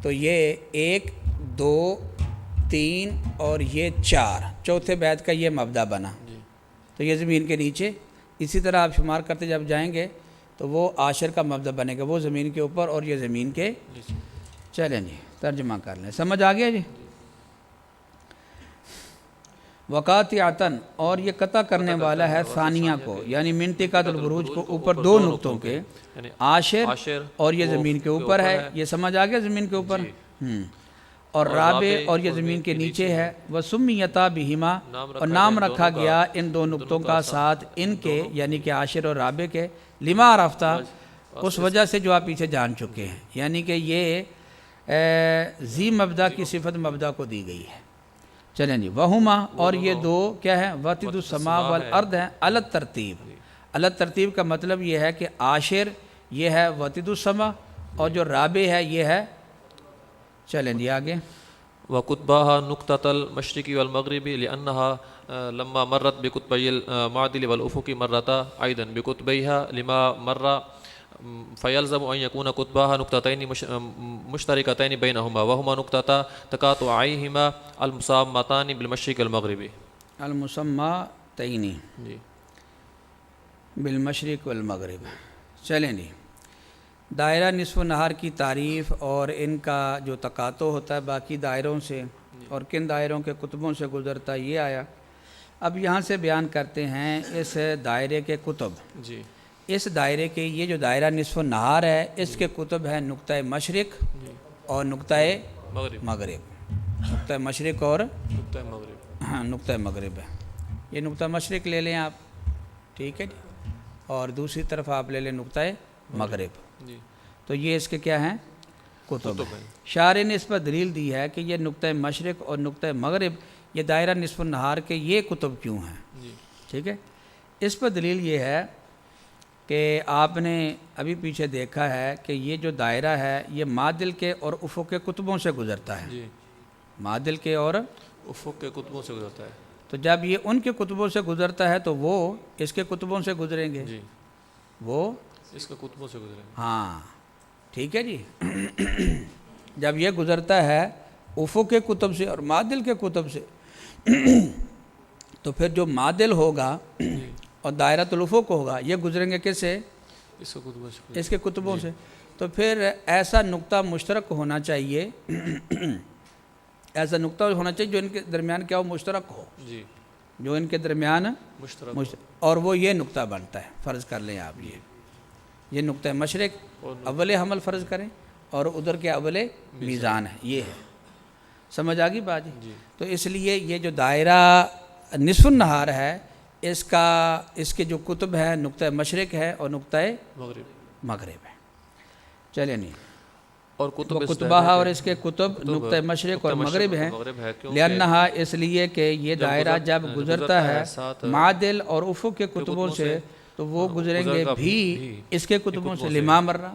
تو یہ 1 2 3 اور یہ 4، چوتھے بیت کا یہ مبدا بنا، تو یہ زمین کے نیچے۔ اسی طرح آپ شمار کرتے جب جائیں گے تو وہ عاشر کا مبدا بنے گا، وہ زمین کے اوپر اور یہ زمین کے نیچے۔ چلیں جی ترجمہ کر لیں، سمجھ آ گیا جی؟ وقاطعتاً، اور یہ قطع کرنے والا ہے ثانیہ کو، یعنی منطقۃ البروج کو اوپر 2 نقطوں کے، عاشر اور یہ زمین کے اوپر ہے، یہ سمجھ آ گیا زمین کے اوپر، اور رابع اور یہ زمین کے نیچے ہے۔ وَسُمِّيَتَا بِهِمَا، اور نام رکھا گیا ان 2 نقطوں کا ساتھ ان کے، یعنی کہ عاشر اور رابع کے، لما عرفتہ، اس وجہ سے جو آپ پیچھے جان چکے ہیں، یعنی کہ یہ ذی مبدا کی صفت مبدا کو دی گئی ہے۔ چلیں جی، وہما، اور یہ 2 کیا ہے؟ وطید السما والارض ہیں، الگ ترتیب۔ الگ ترتیب کا مطلب یہ ہے کہ عاشر یہ ہے وطید السما، اور جو رابع ہے یہ ہے، چلیں جی آگے۔ وقطباها نقطة المشرق والمغرب لأنها لما مرت بقطبي المعدل والأفق مرتا أيضا بقطبيها لما مر، فيلزم أن يكون قطباها نقطتين مشتركتين بينهما وهما نقطتا تقاطعيهما المسامتان بالمشرق والمغرب، المسمتين بالمشرق والمغرب۔ چلیں جی، دائرہ نصف النہار کی تعریف اور ان کا جو تقاطع ہوتا ہے باقی دائروں سے اور کن دائروں کے قطبوں سے گزرتا یہ آیا۔ اب یہاں سے بیان کرتے ہیں اس دائرے کے قطب، جی، اس دائرے کے یہ جو دائرہ نصف النہار ہے اس کے کتب ہیں نقطہ مشرق اور نقطہ مغرب، نقطہ مشرق اور نقطہ مغرب ہے۔ یہ نقطہ مشرق لے لیں آپ، ٹھیک ہے جی، اور دوسری طرف آپ لے لیں نقطہ مغرب، تو یہ اس کے کیا ہیں؟ کتب ہیں۔ شارح نے اس پر دلیل دی ہے کہ یہ نقطہ مشرق اور نقطہ مغرب یہ دائرہ نصف النہار کے یہ کتب کیوں ہیں، ٹھیک ہے۔ اس پر دلیل یہ ہے کہ آپ نے ابھی پیچھے دیکھا ہے کہ یہ جو دائرہ ہے یہ معدل کے اور افق کے کتبوں سے گزرتا ہے، معدل کے اور افق کے کتبوں سے گزرتا ہے، تو جب یہ ان کے کتبوں سے گزرتا ہے تو وہ اس کے کتبوں سے گزریں گے، وہ اس کے کتبوں سے گزریں گے، ہاں ٹھیک ہے جی۔ جب یہ گزرتا ہے افق کے کتب سے اور معدل کے کتب سے تو پھر جو معدل ہوگا اور دائرۃ الافق ہوگا یہ گزریں گے کس سے؟ اس کے کتبوں سے، تو پھر ایسا نقطہ مشترک ہونا چاہیے، ایسا نقطہ ہونا چاہیے جو ان کے درمیان کیا ہو؟ مشترک ہو، جو ان کے درمیان مشترک، اور وہ یہ نقطہ بنتا ہے، فرض کر لیں آپ یہ نقطہ مشرق اول حمل فرض کریں اور ادھر کے اول میزان ہے، یہ ہے، سمجھ آ گئی بات جی؟ تو اس لیے یہ جو دائرہ نصف النہار ہے اس کے جو کتب ہے نقطہ مشرق ہے اور نقطہ مغرب ہے، چلے نہیں، اور کتبہ اور اس کے کتب نقطہ مشرق اور مغرب ہیں، لأنہا اس لیے کہ یہ دائرہ جب گزرتا ہے معدل اور افق کے کتبوں سے تو وہ گزریں گے بھی اس کے کتبوں سے، لما مرہ،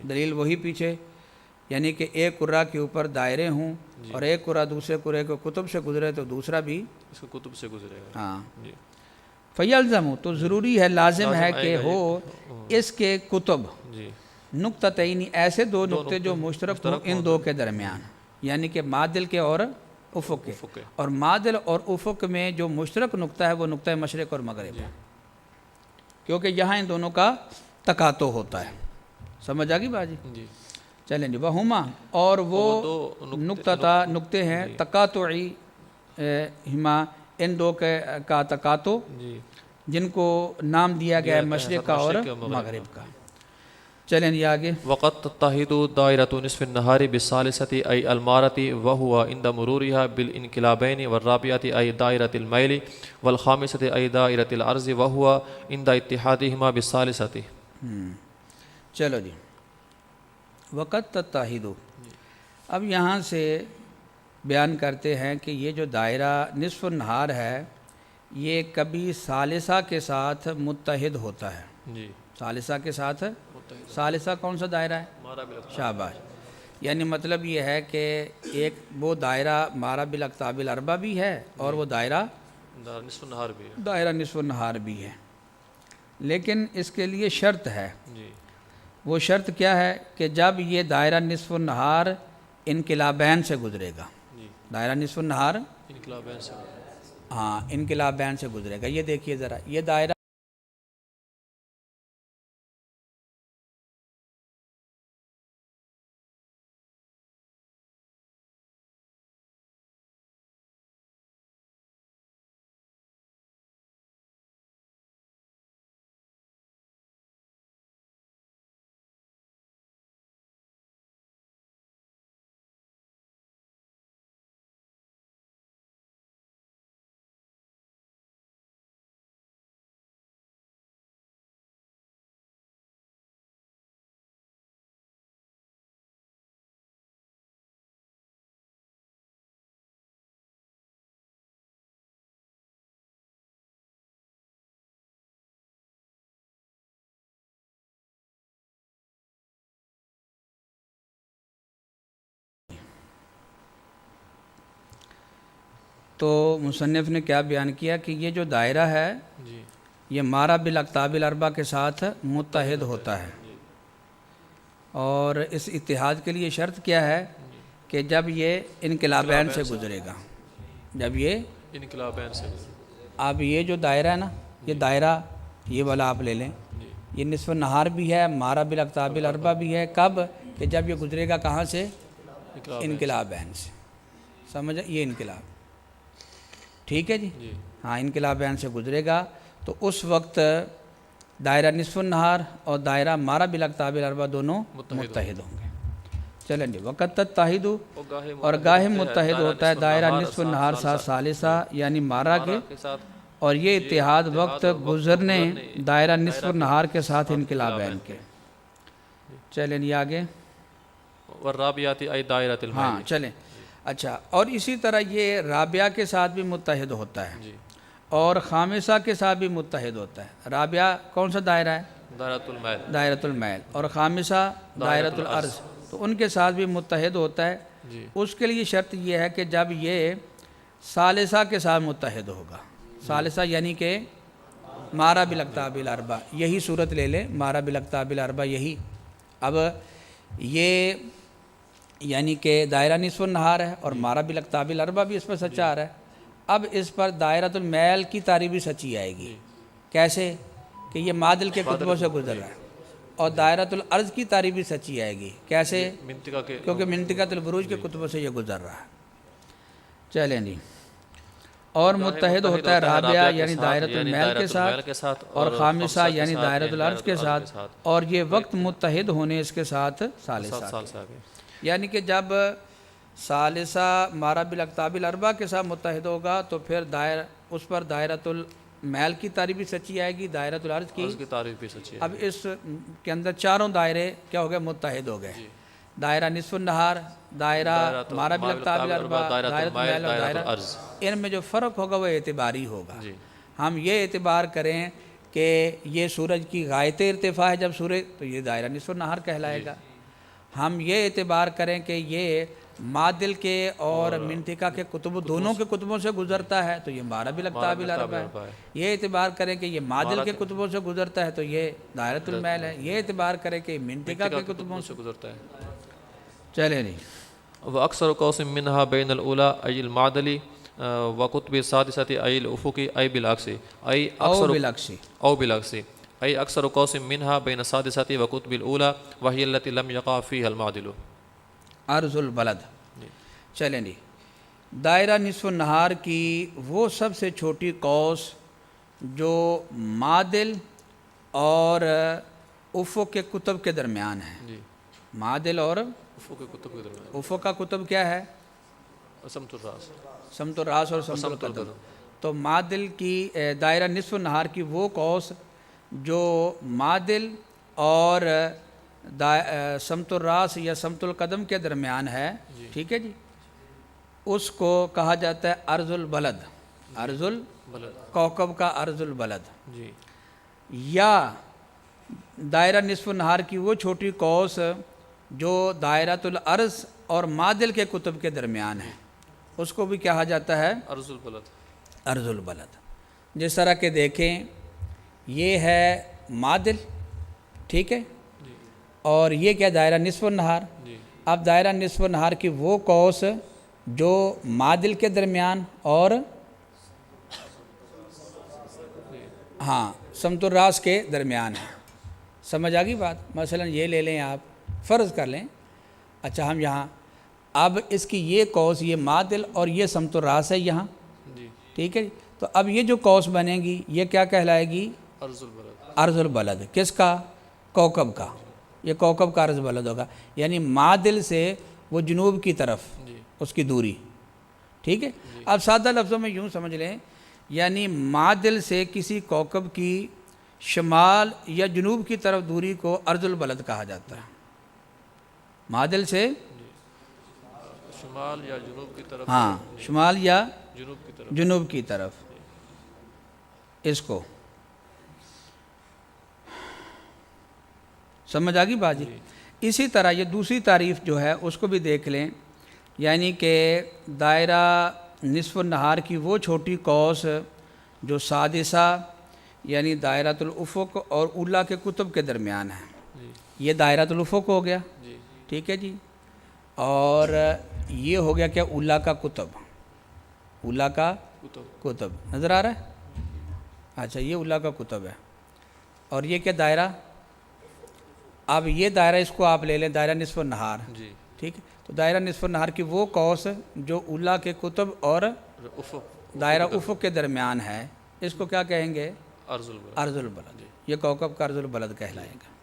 دلیل وہی پیچھے، یعنی کہ ایک قرہ کے اوپر دائرے ہوں اور ایک قرہ دوسرے قرے کو کتب سے گزرے تو دوسرا بھی اس کے کتب سے گزرے گا، ہاں، فیلزم، تو ضروری ہے، لازم ہے کہ ہو اس کے کتب نقطتین، ایسے دو نقطے جو مشترک ہوں ان دو کے درمیان، یعنی کہ معدل کے اور افق کے، اور معدل اور افق میں جو مشترک نقطہ ہے وہ نقطہ مشرق اور مغرب ہے، کیونکہ یہاں ان دونوں کا تقاطع ہوتا ہے، سمجھ آ گئی بات جی؟ چلیں جی، وہما، اور وہ نقطے ہیں تقاطعی ہما، ان دو کا تقاطع جن کو نام دیا گیا ہے مشرق کا اور مغرب کا، چلیں جی آگے۔ وقت تتحد دائرۃ نصف النہار بالثالثۃ ای المارۃ وہو عند مرورها بالانقلابین، والرابعۃ ای دائرۃ المیل، والخامسۃ ای دائرۃ العرض وہو عند اتحادہما بالثالثۃ۔ چلو جی، وقت تتحد، اب یہاں سے بیان کرتے ہیں کہ یہ جو دائرہ نصف النہار ہے یہ کبھی ثالثہ کے ساتھ متحد ہوتا ہے، ثالثہ کے ساتھ، ثالثہ کون سا دائرہ ہے؟ شاباش، یعنی مطلب یہ ہے کہ ایک وہ دائرہ مارا بالاقطاب الاربعہ بھی ہے اور وہ دائرہ نصف النہار بھی ہے، لیکن اس کے لیے شرط ہے، وہ شرط کیا ہے کہ جب یہ دائرہ نصف النہار انقلابین سے گزرے گا، دائرہ نصف النہار انقلابین سے گزرے گا، یہ دیکھیے ذرا، یہ دائرہ تو مصنف نے کیا بیان کیا کہ یہ جو دائرہ ہے یہ مارا بالاقطاب الاربعہ کے ساتھ متحد ہوتا ہے، اور اس اتحاد کے لیے شرط کیا ہے کہ جب یہ انقلابین سے گزرے گا، جب یہ انقلابین سے، اب یہ جو دائرہ ہے نا، یہ دائرہ یہ والا آپ لے لیں، یہ نصف النہار بھی ہے، مارا بالاقطاب الاربعہ بھی ہے، کب؟ کہ جب یہ گزرے گا کہاں سے؟ انقلابین سے، سمجھا؟ یہ انقلاب، ٹھیک ہے جی، ہاں انقلابین سے گزرے گا، تو اس وقت دائرہ نصف النہار اور دائرہ مارا بالاقطاب الاربعہ دونوں متحد ہوں گے۔ چلیں جی، وقت تتحد اور گاہے متحد ہوتا ہے دائرہ نصف النہار ساتھ ثالثہ یعنی مارا کے، اور یہ اتحاد وقت گزرنے دائرہ نصف النہار کے ساتھ انقلابین کے۔ چلیں یہ آگے، والرابعات ای دائرۃ المیل۔ ہاں چلیں، اچھا، اور اسی طرح یہ رابعہ کے ساتھ بھی متحد ہوتا ہے اور خامسہ کے ساتھ بھی متحد ہوتا ہے۔ رابعہ کون سا دائرہ ہے؟ دائرۃ المیل، دائرۃ المیل، اور خامسہ دائرۃ الارض، تو ان کے ساتھ بھی متحد ہوتا ہے۔ اس کے لیے شرط یہ ہے کہ جب یہ ثالثہ کے ساتھ متحد ہوگا، ثالثہ یعنی کہ مارا بالاقطاب الاربعہ، یہی صورت لے لیں، مارا بالاقطاب الاربعہ یہی۔ اب یہ یعنی کہ دائرہ نصف النہار ہے اور مارا بالاقطاب الاربعہ بھی اس پر سچا آ رہا ہے۔ اب اس پر دائرۃ المیل کی تعریف بھی سچی آئے گی۔ کیسے؟ کہ یہ معدل کے کتبوں سے گزر رہا ہے، اور دائرۃ الارض کی تعریف بھی سچی آئے گی۔ کیسے؟ کیونکہ منطقۃ البروج کے کتبوں سے یہ گزر رہا ہے۔ چلیں جی، اور متحد ہوتا ہے رابعہ یعنی دائرۃ المیل کے ساتھ، اور خامسہ یعنی دائرۃ الارض کے ساتھ، اور یہ وقت متحد ہونے اس کے ساتھ ثالثہ، یعنی کہ جب ثالثہ مارا بالاقطاب الاربعہ کے ساتھ متحد ہوگا تو پھر اس پر دائرۃ المیل کی تعریف بھی سچی آئے گی، دائرۃ الارض کی تعریف بھی سچی ہے۔ اب اس کے اندر چاروں دائرے کیا ہو گئے؟ متحد ہو گئے۔ دائرہ نصف النہار، دائرہ مارا بالاقطاب الاربعہ، دائرۃ المیل اور دائرہ، ان میں جو فرق ہوگا وہ اعتباری ہوگا۔ ہم یہ اعتبار کریں کہ یہ سورج کی غایت ارتفاع ہے جب سورج، تو یہ دائرہ نصف النہار کہلائے گا۔ ہم یہ اعتبار کریں کہ یہ معدل کے اور منطقہ کے کتب دونوں کے کتبوں سے گزرتا ہے تو یہ مارا بالاقطاب الاربعہ ہے۔ یہ اعتبار کریں کہ یہ معدل کے کتبوں سے گزرتا ہے تو یہ دائرۃ المیل ہے۔ یہ اعتبار کریں کہ منطقہ کے کتبوں سے گزرتا ہے۔ چلے نہیں، واکثر قوس منها بین الاولی ای المعدلی وقطب السادسۃ ای الافقی ای بالعکس ای بالعکس ای اکثر قوس منها بین السادسۃ وقطب الاولی وهي التي لم يقع فيها المعدل۔ عرض البلد، چلیں جی، دائرہ نصف النہار کی وہ سب سے چھوٹی قوس جو معدل اور افق کے کتب کے درمیان ہے۔ معدل اور افق کے کتب کے درمیان، افق کا کتب کیا ہے؟ سمت الراس، سمت الراس اور سمت القدم۔ تو معدل کی دائرہ نصف النہار کی وہ قوس جو معدل اور سمت الراس یا سمت القدم کے درمیان ہے، ٹھیک ہے جی، اس کو کہا جاتا ہے عرض البلد، عرض کوکب کا عرض البلد۔ یا دائرہ نصف النہار کی وہ چھوٹی قوس جو دائرۃ الارض اور معدل کے کتب کے درمیان ہے، اس کو بھی کہا جاتا ہے عرض البلد، عرض البلد۔ جس طرح کہ دیکھیں یہ ہے معدل، ٹھیک ہے، اور یہ کیا دائرہ نصف النہار۔ اب دائرہ نصف النہار کی وہ قوس جو معدل کے درمیان اور ہاں سمت الراس کے درمیان ہے۔ سمجھ آ گئی بات؟ مثلا یہ لے لیں، آپ فرض کر لیں، اچھا ہم یہاں اب اس کی یہ قوس، یہ معدل اور یہ سمت الراس ہے یہاں، ٹھیک ہے جی، تو اب یہ جو قوس بنے گی یہ کیا کہلائے گی؟ عرض البلد، عرض البلد۔ کس کا؟ کوکب کا۔ یہ کوکب کا عرض البلد ہوگا، یعنی معدل سے وہ جنوب کی طرف اس کی دوری، ٹھیک ہے۔ اب سادہ لفظوں میں یوں سمجھ لیں، یعنی معدل سے کسی کوکب کی شمال یا جنوب کی طرف دوری کو عرض البلد کہا جاتا ہے۔ معدل سے شمال یا جنوب کی طرف، ہاں شمال یا جنوب کی طرف، جنوب کی طرف، اس کو سمجھ آگی بات جی۔ اسی طرح یہ دوسری تعریف جو ہے اس کو بھی دیکھ لیں، یعنی کہ دائرہ نصف النہار کی وہ چھوٹی قوس جو سادسہ یعنی دائرۃ الافق اور اولیٰ کے کتب کے درمیان ہے، یہ دائرۃ الافق ہو گیا، ٹھیک ہے جی، اور یہ ہو گیا کیا؟ اولیٰ کا کتب، اولیٰ کا کتب نظر آ رہا ہے؟ اچھا یہ اولیٰ کا کتب ہے، اور یہ کیا دائرہ؟ اب یہ دائرہ اس کو آپ لے لیں دائرہ نصف النہار، ٹھیک ہے، تو دائرہ نصف النہار کی وہ قوس جو اولیٰ کے کتب اور دائرہ افق کے درمیان ہے، اس کو کیا کہیں گے؟ ارض البلد، ارض البلد، یہ کوکب کا ارض البلد کہلائے گا۔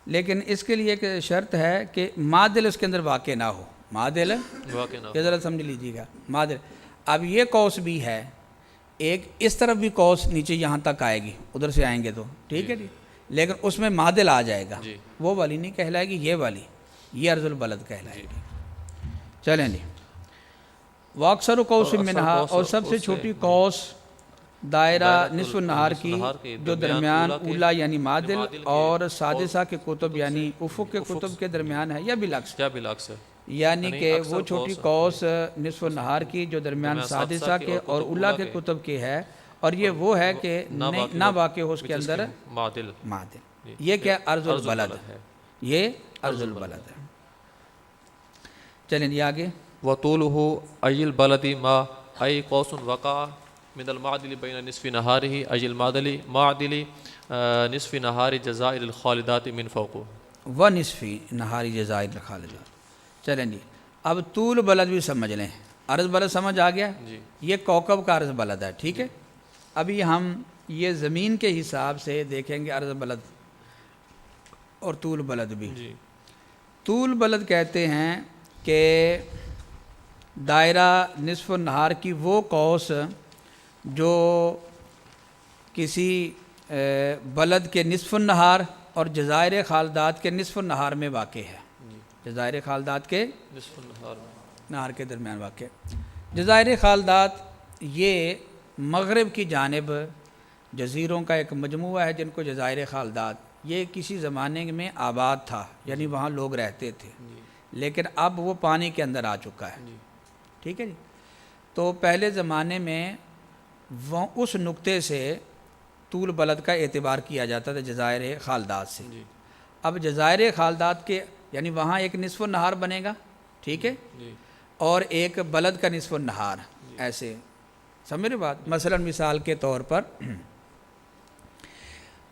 لیکن اس کے لیے ایک شرط ہے کہ معدل اس کے اندر واقع نہ ہو، معدل واقع نہ یہ ذرا سمجھ لیجیے گا، معدل۔ اب یہ قوس بھی ہے، ایک اس طرف بھی قوس نیچے یہاں تک آئے گی، ادھر سے آئیں گے تو ٹھیک ہے جی، لیکن اس میں معدل آ جائے گا، جی، وہ والی نہیں کہلائے گی، یہ والی، یہ ارض البلد کہلائے گی۔ چلیں جی، واکثر قوس منہا، اور سب سے چھوٹی قوس دائرہ نصف النہار کی جو درمیان اولا یعنی معدل اور سادسہ کے قطب یعنی افق کے قطب کے درمیان ہے، یا بالعکس، کیا بالعکس ہے، یعنی کہ وہ چھوٹی قوس نصف النہار کی جو درمیان سادسہ کے اور اولا کے قطب کی ہے، اور یہ وہ ہے کہ نہ واقع ہو اس کے اندر معدل، معدل، یہ کیا ارض البلد ہے، یہ ارض البلد ہے۔ چلیں جی آگے، وطولہ ای البلد ما ای قوس وقع من المعدل بین نصف نہارہ ای المعدل معدل نصف نہار جزائر الخالدات من فوقہ، و نصفی نہاری جزائر الخالدات۔ چلیں جی، اب طول بلد بھی سمجھ لیں، عرض بلد سمجھ آ گیا، جی، یہ کوکب کا عرض بلد ہے، ٹھیک ہے۔ ابھی ہم یہ زمین کے حساب سے دیکھیں گے عرض بلد اور طول بلد بھی۔ جی، طول بلد کہتے ہیں کہ دائرہ نصف النہار کی وہ قوس جو کسی بلد کے نصف النہار اور جزائر خالدات کے نصف النہار میں واقع ہے، جزائر خالدات کے نصف النہار نہار کے درمیان واقع ہے۔ جزائر خالدات یہ مغرب کی جانب جزیروں کا ایک مجموعہ ہے جن کو جزائر خالدات، یہ کسی زمانے میں آباد تھا، یعنی وہاں لوگ رہتے تھے، لیکن اب وہ پانی کے اندر آ چکا ہے، ٹھیک ہے جی۔ تو پہلے زمانے میں وہ اس نقطے سے طول بلد کا اعتبار کیا جاتا تھا جزائر خالدات سے۔ اب جزائر خالدات کے یعنی وہاں ایک نصف النہار بنے گا، ٹھیک ہے، اور ایک بلد کا نصف النہار، ایسے سمجھ رہے بات۔ مثلا مثال کے طور پر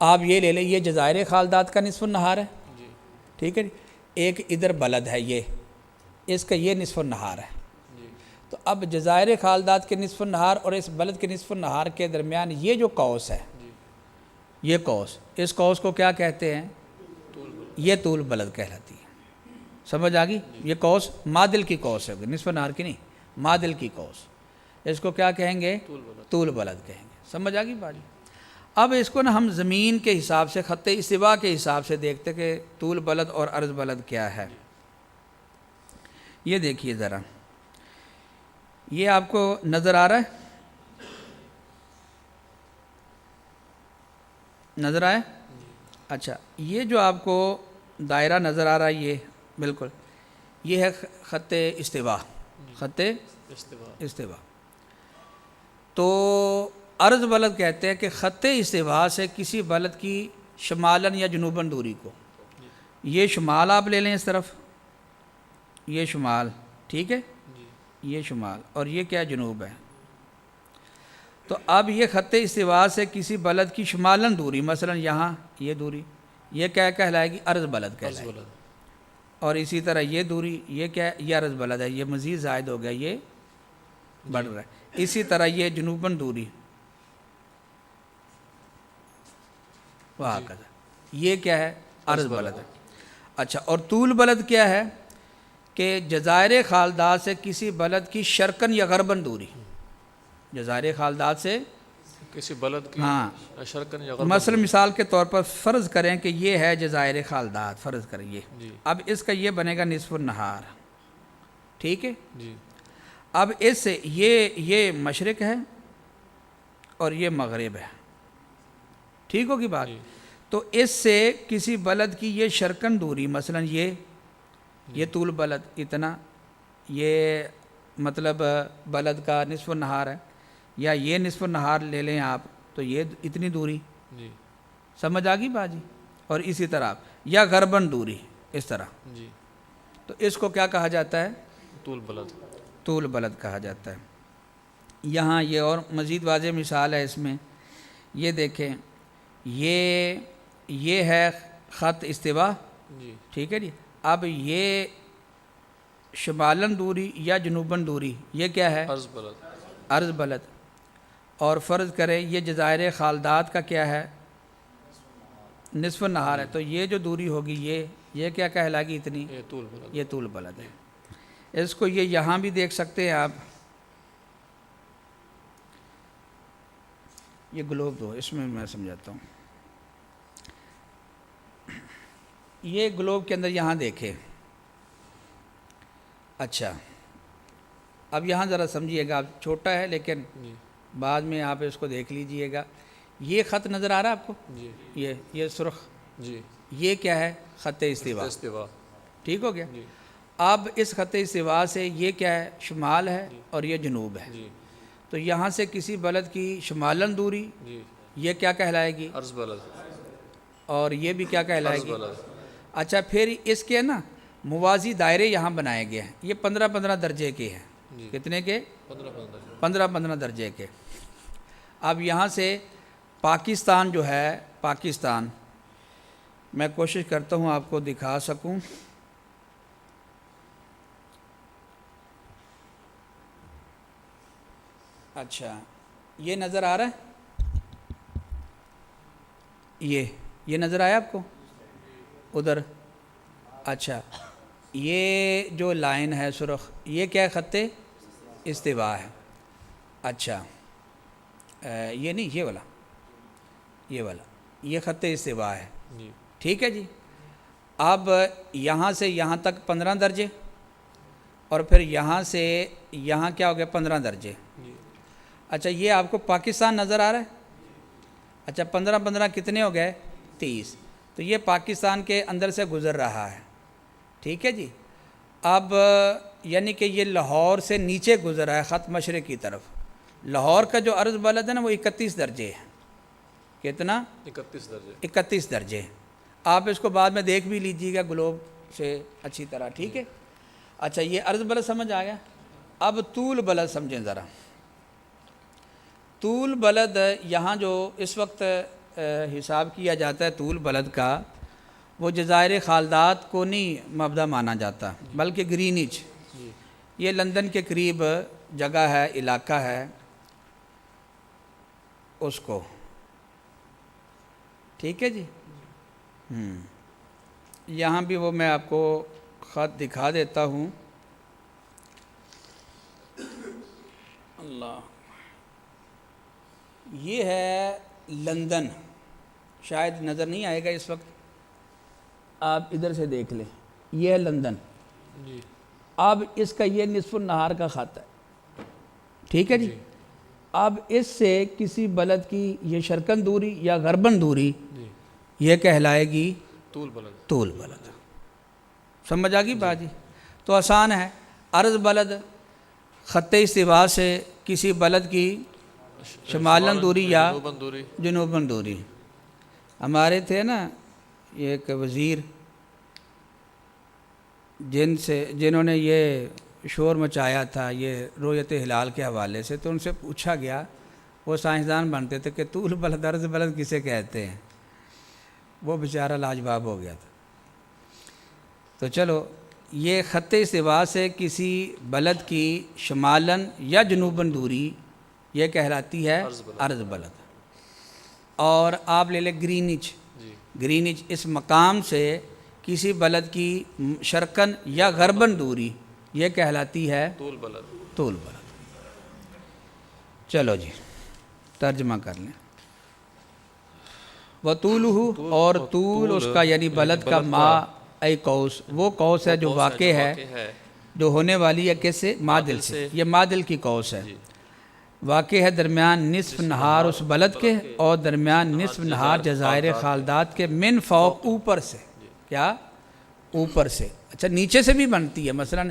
آپ یہ لے لیں، یہ جزائر خالدات کا نصف النہار ہے، ٹھیک ہے جی، ایک ادھر بلد ہے، یہ اس کا یہ نصف النہار ہے۔ تو اب جزائر خالدات کے نصف النہار اور اس بلد کے نصف النہار کے درمیان یہ جو قوس ہے، یہ قوس، اس قوس کو کیا کہتے ہیں؟ یہ طول بلد کہلاتی ہے۔ سمجھ آ گئی؟ یہ قوس معدل کی قوس ہے، نصف النہار کی نہیں، معدل کی قوس، اس کو کیا کہیں گے؟ طول بلد کہیں گے۔ سمجھ آ گئی بات؟ اب اس کو نا ہم زمین کے حساب سے، خط استوا کے حساب سے دیکھتے کہ طول بلد اور عرض بلد کیا ہے۔ یہ دیکھیے ذرا، یہ آپ کو نظر آ رہا ہے؟ نظر آئے؟ اچھا، یہ جو آپ کو دائرہ نظر آ رہا ہے، یہ بالکل یہ ہے خط استوا، خط استوا۔ تو عرض بلد کہتے ہیں کہ خط استوا سے کسی بلد کی شمالاً یا جنوباً دوری کو، یہ شمال آپ لے لیں اس طرف، یہ شمال، ٹھیک ہے، یہ شمال، اور یہ کیا جنوب ہے۔ تو اب یہ خط استوا سے کسی بلد کی شمالاً دوری، مثلا یہاں یہ دوری، یہ کیا کہلائے گی؟ عرض بلد کہلائے گی۔ اور اسی طرح یہ دوری، یہ کیا ہے؟ یہ عرض بلد ہے، یہ مزید زائد ہو گیا، یہ بڑھ رہا ہے۔ اسی طرح یہ جنوباً دوری، وہاں یہ کیا ہے؟ عرض بلد ہے۔ اچھا، اور طول بلد کیا ہے؟ کہ جزائر خالدات سے کسی بلد کی شرقاً یا غرباً دوری، جزائر خالدات سے کسی بلد کی شرقاً یا غرباً، مثلا مثال کے طور پر فرض کریں کہ یہ ہے جزائر خالدات، فرض کریں یہ، اب اس کا یہ بنے گا نصف النہار، ٹھیک ہے جی۔ اب اس سے یہ مشرق ہے اور یہ مغرب ہے، ٹھیک ہوگی بات۔ تو اس سے کسی بلد کی یہ شرقاً دوری، مثلا یہ طول بلد اتنا، یہ مطلب بلد کا نصف النہار ہے، یا یہ نصف النہار لے لیں آپ تو یہ اتنی دوری، سمجھ آ گئی بات جی۔ اور اسی طرح یا غرباً دوری اس طرح، تو اس کو کیا کہا جاتا ہے؟ طول بلد، طول بلد کہا جاتا ہے۔ یہاں یہ اور مزید واضح مثال ہے اس میں، یہ دیکھیں، یہ ہے خط استوا، ٹھیک ہے جی۔ اب یہ شمالاً دوری یا جنوباً دوری، یہ کیا ہے؟ عرض بلد، عرض بلد۔ اور فرض کریں یہ جزائر خالدات کا کیا ہے؟ نصف النہار ہے، تو یہ جو دوری ہوگی یہ کیا کہلائے گی اتنی؟ یہ طول بلد. یہ طول بلد ہے. اس کو یہ یہاں بھی دیکھ سکتے ہیں آپ. یہ گلوب دو، اس میں سمجھاتا ہوں. یہ گلوب کے اندر یہاں دیکھیں. اچھا اب یہاں ذرا سمجھیے گا، چھوٹا ہے لیکن جی بعد میں آپ اس کو دیکھ لیجئے گا. یہ خط نظر آ رہا ہے آپ کو؟ جی یہ سرخ، جی یہ کیا ہے؟ خط استوا. استوا. ٹھیک ہو گیا. جی اب اس خط استوا سے یہ کیا ہے؟ شمال ہے اور یہ جنوب ہے. جی تو یہاں سے کسی بلد کی شمالن دوری جی یہ کیا کہلائے گی؟ عرض بلد. اور یہ بھی کیا کہلائے عرض گی؟ بلد. اچھا پھر اس کے نا موازی دائرے یہاں بنائے گئے ہیں. یہ 15-15 درجے کے ہیں. جی کتنے کے؟ 15 15-15 درجے کے. اب یہاں سے پاکستان جو ہے، پاکستان میں کوشش کرتا ہوں آپ کو دکھا سکوں. اچھا یہ نظر آ رہا ہے؟ یہ نظر آیا آپ کو ادھر؟ اچھا یہ جو لائن ہے سرخ، یہ کیا ہے؟ خط استوا ہے. اچھا یہ نہیں، یہ والا یہ خط استوا ہے. جی ٹھیک ہے جی. اب یہاں سے یہاں تک 15 درجے، اور پھر یہاں سے یہاں کیا ہو گیا؟ 15 درجے. جی اچھا یہ آپ کو پاکستان نظر آ رہا ہے؟ اچھا 15-15 کتنے ہو گئے؟ 30. تو یہ پاکستان کے اندر سے گزر رہا ہے. ٹھیک ہے جی. اب یعنی کہ یہ لاہور سے نیچے گزر رہا ہے خط مشرق کی طرف. لاہور کا جو عرض بلد ہے نا وہ 31 درجے ہے. کتنا؟ 31 درجے. 31 درجے. آپ اس کو بعد میں دیکھ بھی لیجیے گا گلوب سے اچھی طرح. ٹھیک ہے. اچھا یہ عرض بلد سمجھ آ گیا. اب طول بلد سمجھیں ذرا. طول بلد یہاں جو اس وقت حساب کیا جاتا ہے طول بلد کا، وہ جزائر خالدات کو نہیں مبدا مانا جاتا بلکہ گرینچ. جی یہ لندن کے قریب جگہ ہے، علاقہ ہے اس کو. ٹھیک ہے جی. یہاں بھی وہ میں آپ کو خط دکھا دیتا ہوں. اللہ، یہ ہے لندن. شاید نظر نہیں آئے گا اس وقت، آپ ادھر سے دیکھ لیں. یہ ہے لندن. جی اب اس کا یہ نصف النہار کا خط ہے. ٹھیک ہے جی. اب اس سے کسی بلد کی یہ شرقن دوری یا غربن دوری جی یہ کہلائے گی طول بلد. طول بلد. سمجھ آ گئی بات جی؟ تو آسان ہے. عرض بلد خط استوا سے کسی بلد کی شمالن دوری یا جنوباً دوری. جنوباً دوری. ہمارے تھے نا ایک وزیر جنہوں نے یہ شور مچایا تھا یہ رؤیت ہلال کے حوالے سے، تو ان سے پوچھا گیا، وہ سائنسدان بنتے تھے، کہ طول بلد عرض بلد کسے کہتے ہیں؟ وہ بیچارہ لاجواب ہو گیا تھا. تو چلو یہ خط استوا سے کسی بلد کی شمالن یا جنوباً دوری یہ کہلاتی ہے عرض بلد. اور آپ لے لیں گرینچ. جی گرینچ اس مقام سے کسی بلد کی شرقن یا غربن دوری یہ کہلاتی ہے طول بلد. طول بلد. چلو جی ترجمہ کر لیں. وطولہ، اور طول اس کا یعنی بلد کا ما ای قوس، وہ قوس ہے جو واقع ہے، جو ہونے والی ہے کس سے؟ مادل سے. یہ مادل کی قوس ہے. واقع ہے درمیان نصف نہار اس بلد کے اور درمیان نصف نہار جزائر خالدات کے، من فوق اوپر سے. کیا؟ اوپر سے. اچھا نیچے سے بھی بنتی ہے. مثلا